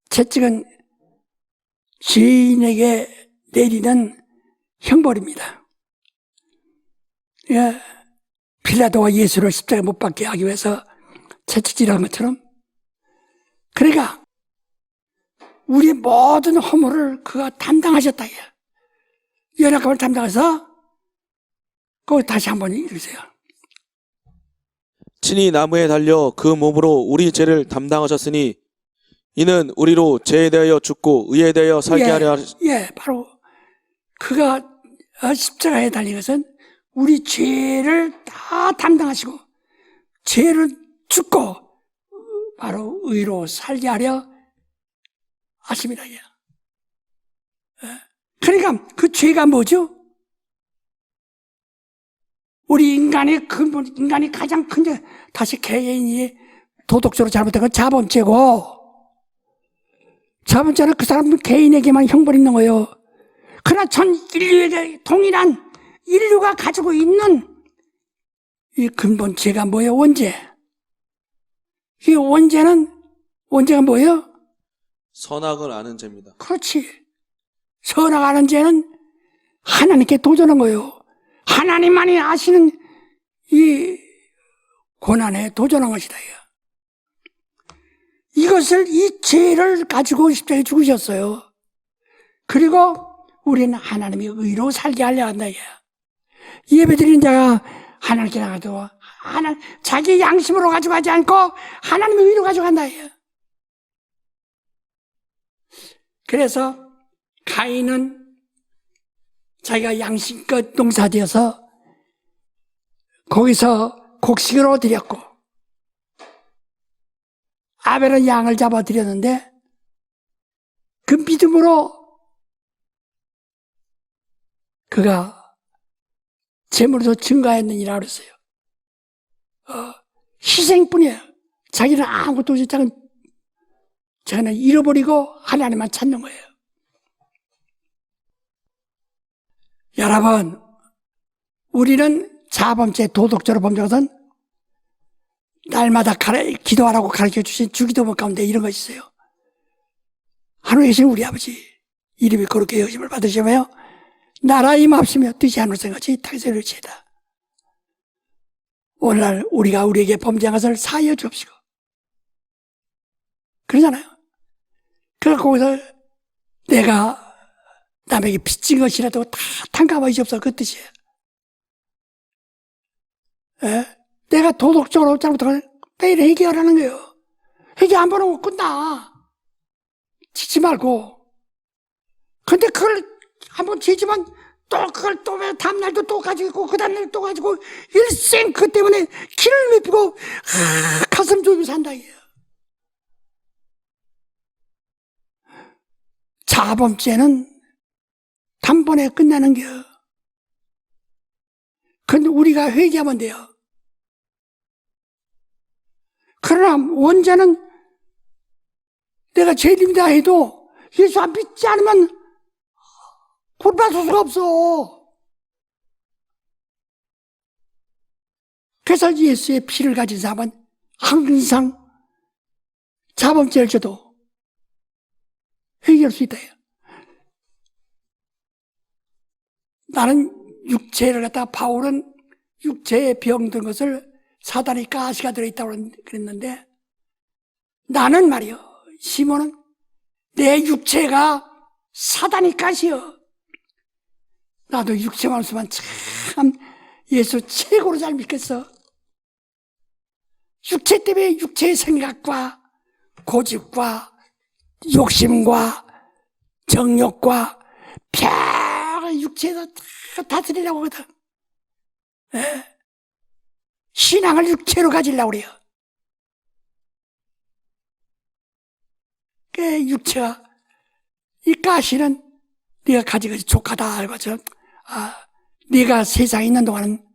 채찍은 죄인에게 내리는 형벌입니다. 예. 빌라도가 예수를 십자가에 못 박게 하기 위해서 채찍질한 것처럼, 그러니까 우리의 모든 허물을 그가 담당하셨다. 연약함을 담당해서 거기 다시 한번 읽으세요. 친히 나무에 달려 그 몸으로 우리 죄를 담당하셨으니 이는 우리로 죄에 대하여 죽고 의에 대하여 살게 하려 하시. 예, 바로 그가 십자가에 달린 것은 우리 죄를 다 담당하시고 죄를 죽고 바로 의로 살게 하려 하십니다. 그러니까 그 죄가 뭐죠? 우리 인간의 근본, 인간이 가장 큰 죄, 다시 개인이 도덕적으로 잘못된 건 자본죄고, 자본죄는 그 사람 개인에게만 형벌이 있는 거예요. 그러나 전 인류에게 동일한 인류가 가지고 있는 이 근본 죄가 뭐예요? 원죄. 이 원죄가 뭐예요? 선악을 아는 죄입니다. 그렇지. 선악하는 죄는 하나님께 도전한 거예요. 하나님만이 아시는 이 고난에 도전한 것이다. 이것을, 이 죄를 가지고 십자가에 죽으셨어요. 그리고 우리는 하나님의 의로 살게 하려 한다. 예배드리는 자가 하나님께 나가도 자기 양심으로 가져가지 않고 하나님의 의로 가져간다. 그래서 가인은 자기가 양심껏 농사지어서 거기서 곡식으로 드렸고, 아벨은 양을 잡아 드렸는데 그 믿음으로 그가 재물도 증가했느니라 그랬어요. 희생뿐이에요. 자기는 아무것도 없이 자기는 잃어버리고 하나님만 찾는 거예요. 여러분, 우리는 자범죄, 도덕적으로 범죄한 것은 날마다 기도하라고 가르쳐 주신 주기도문 가운데 이런 거 있어요. 하늘에 계신 우리 아버지, 이름이 거룩히 여김을 받으시며 나라 임합시며 뜻이 하늘에서 같이 땅에서 이루어지이다. 오늘날 우리가 우리에게 범죄한 것을 사하여 주옵시고, 그러잖아요. 그래서 거기서 내가 남에게 빚진 것이라도 다 탕감하여 주옵소서, 그 뜻이에요. 내가 도덕적으로 잘못한 걸 매일 회개하라는 거예요. 회개 한 번 하고 끝나. 지지 말고. 근데 그걸 한 번 지지만 또 그걸 또 왜 다음날도 또 가지고 있고 그 다음날 또 가지고 일생 그 때문에 기를 맺히고 가슴 좁이 산다. 자범죄는 단번에 끝나는 겨. 근데 우리가 회개하면 돼요. 그러나 원죄는 내가 죄인이다 해도 예수 안 믿지 않으면 구원받을 수가 없어. 그래서 예수의 피를 가진 사람은 항상 자범죄를 져도 회개할 수 있다. 나는 육체를 갖다가, 바울은 육체에 병든 것을 사단이 가시가 들어있다고 그랬는데, 나는 말이요, 시몬은 내 육체가 사단이 가시여. 나도 육체만 없으면 참 예수 최고로 잘 믿겠어. 육체 때문에 육체의 생각과 고집과 욕심과 정욕과 육체에서 다 다스리려고 하거든. 신앙을 육체로 가지려고 그래요. 그 육체가, 이 가시는 네가 가지고 족하다 알고, 네가 세상에 있는 동안은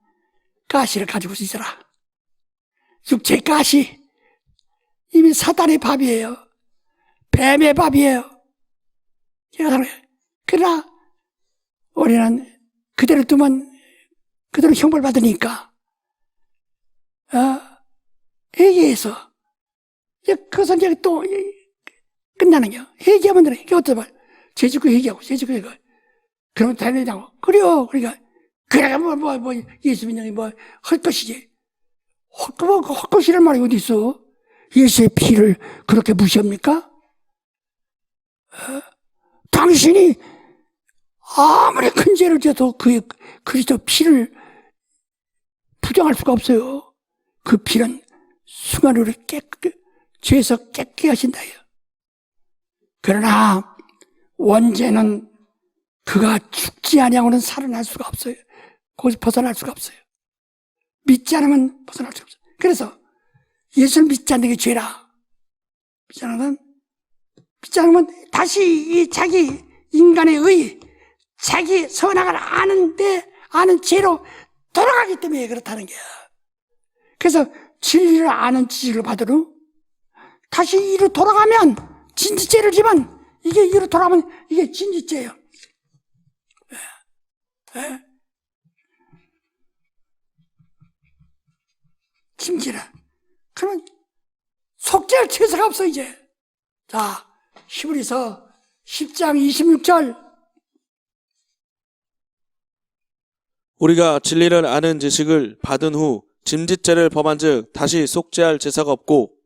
가시를 가지고 있어라. 육체의 가시, 이미 사단의 밥이에요. 뱀의 밥이에요. 그러나 우리는 그대로 두면 그대로 형벌 받으니까 회개해서 그것은 이제 또 끝나는 거야. 회개하면 되네. 이게 어떤 말? 죄짓고 회개하고 죄짓고 회개하고 그러면 되느냐고. 그래요. 그러니까 그래 뭐 예수 믿는 뭐 할 것이지. 할 것이란 말이 어디 있어? 예수의 피를 그렇게 무시합니까? 당신이 아무리 큰 죄를 져도 그 그리스도 피를 부정할 수가 없어요. 그 피는 순간으로 죄에서 깨끗게 하신다. 그러나 원죄는 그가 죽지 아니하고는 살아날 수가 없어요. 거기서 벗어날 수가 없어요. 믿지 않으면 벗어날 수가 없어요. 그래서 예수를 믿지 않는 게 죄라. 믿지 않으면 다시 이 자기 인간의 자기 선악을 아는 죄로 돌아가기 때문에 그렇다는 거야. 그래서 진리를 아는 지식을 받으러 다시 이로 돌아가면 진지죄를 지면 이게 이로 돌아가면 이게 진지죄예요. 진지라. 그러면 속죄할 죄사가 없어 이제. 자, 히브리서 10장 26절. 우리가 진리를 아는 지식을 받은 후 짐짓죄를 범한즉 다시 속죄할 제사가 없고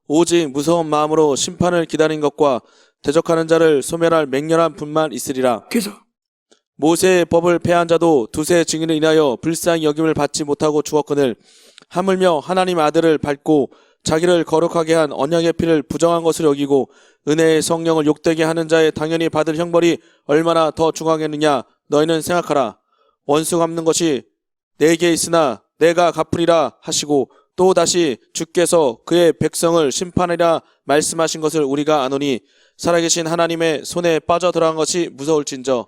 오직 무서운 마음으로 심판을 기다린 것과 대적하는 자를 소멸할 맹렬한 분만 있으리라. 그래서 모세의 법을 폐한 자도 두세 증인을 인하여 불쌍히 여김을 받지 못하고 죽었거늘 하물며 하나님 아들을 밟고 자기를 거룩하게 한 언약의 피를 부정한 것을 여기고 은혜의 성령을 욕되게 하는 자의 당연히 받을 형벌이 얼마나 더 중하겠느냐. 너희는 생각하라. 원수 갚는 것이 내게 있으나 내가 갚으리라 하시고 또 다시 주께서 그의 백성을 심판하리라 말씀하신 것을 우리가 아노니 살아계신 하나님의 손에 빠져들어간 것이 무서울진저.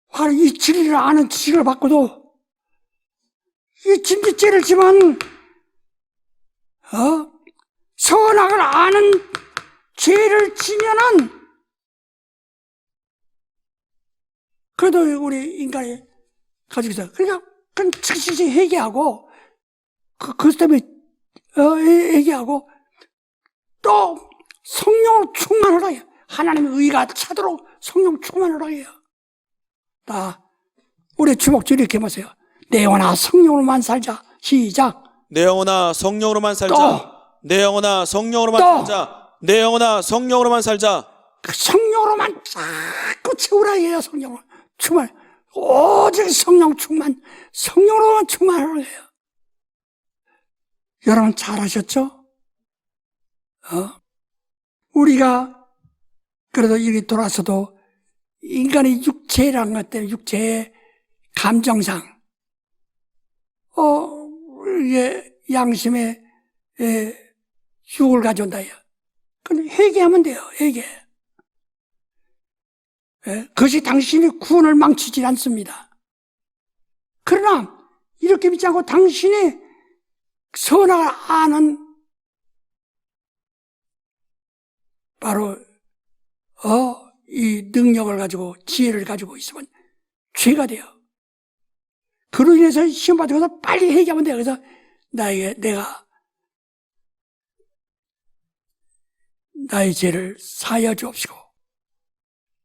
바로 이 진리를 아는 지식을 받고도 이 진지죄를 지면 선악을 아는 죄를 지면은 그래도 우리 인간이 가지고 있어. 그러니까 그건 즉시 회개하고 그것 때문에 회개하고 또 성령을 충만하라 해요. 하나님의 의가 차도록 성령 충만하라 해요. 나 우리 주목줄 이렇게 보세요. 내 영혼아 성령으로만 살자. 시작. 내 영혼아 성령으로만 살자. 또. 내 영혼아 성령으로만 또. 살자. 내 영혼아 성령으로만 살자. 그 성령으로만 자꾸 채우라 해요. 성령을 충만. 오직 성령 충만. 성령으로만 충만하라 해요. 여러분 잘하셨죠? 우리가 그래도 여기 돌아서도 인간의 육체라는 것 때문에 육체의 감정상 이게 양심의 유혹을 가져온다 해요. 그럼 회개하면 돼요. 회개. 그것이 당신의 구원을 망치지 않습니다. 그러나 이렇게 믿지 않고 당신이 선악을 아는 바로 이 능력을 가지고 지혜를 가지고 있으면 죄가 돼요. 그로 인해서 시험 받으면서 빨리 회개하면 돼요. 그래서 내가 나의 죄를 사하여 주옵시고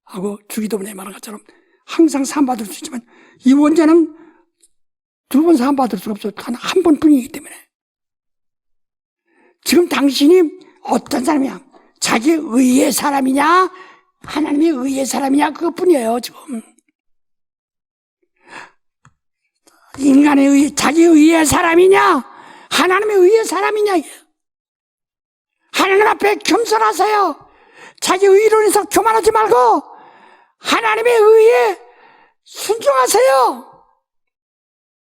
하고 주기도문에 말한 것처럼 항상 사함받을 수 있지만 이 원죄는 두 번 사함받을 수가 없어요. 단 한 번뿐이기 때문에. 지금 당신이 어떤 사람이야? 자기 의의 사람이냐? 하나님의 의의 사람이냐? 그것뿐이에요. 지금 인간의 의, 자기 의의 사람이냐? 하나님의 의의 사람이냐? 하나님 앞에 겸손하세요. 자기 의로 인해서 교만하지 말고 하나님의 의에 순종하세요.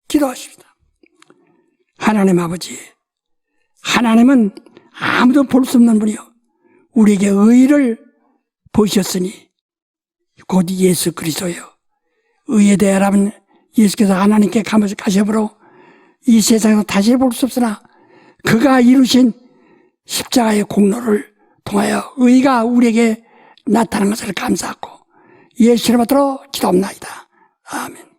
기도하십니다. 하나님 아버지, 하나님은 아무도 볼 수 없는 분이요 우리에게 의를 보이셨으니 곧 예수 그리스도요. 의에 대하라면 예수께서 하나님께 가셔버려 이 세상에서 다시 볼 수 없으나 그가 이루신 십자가의 공로를 통하여 의가 우리에게 나타난 것을 감사하고 예수 이름으로 기도합나이다. 아멘.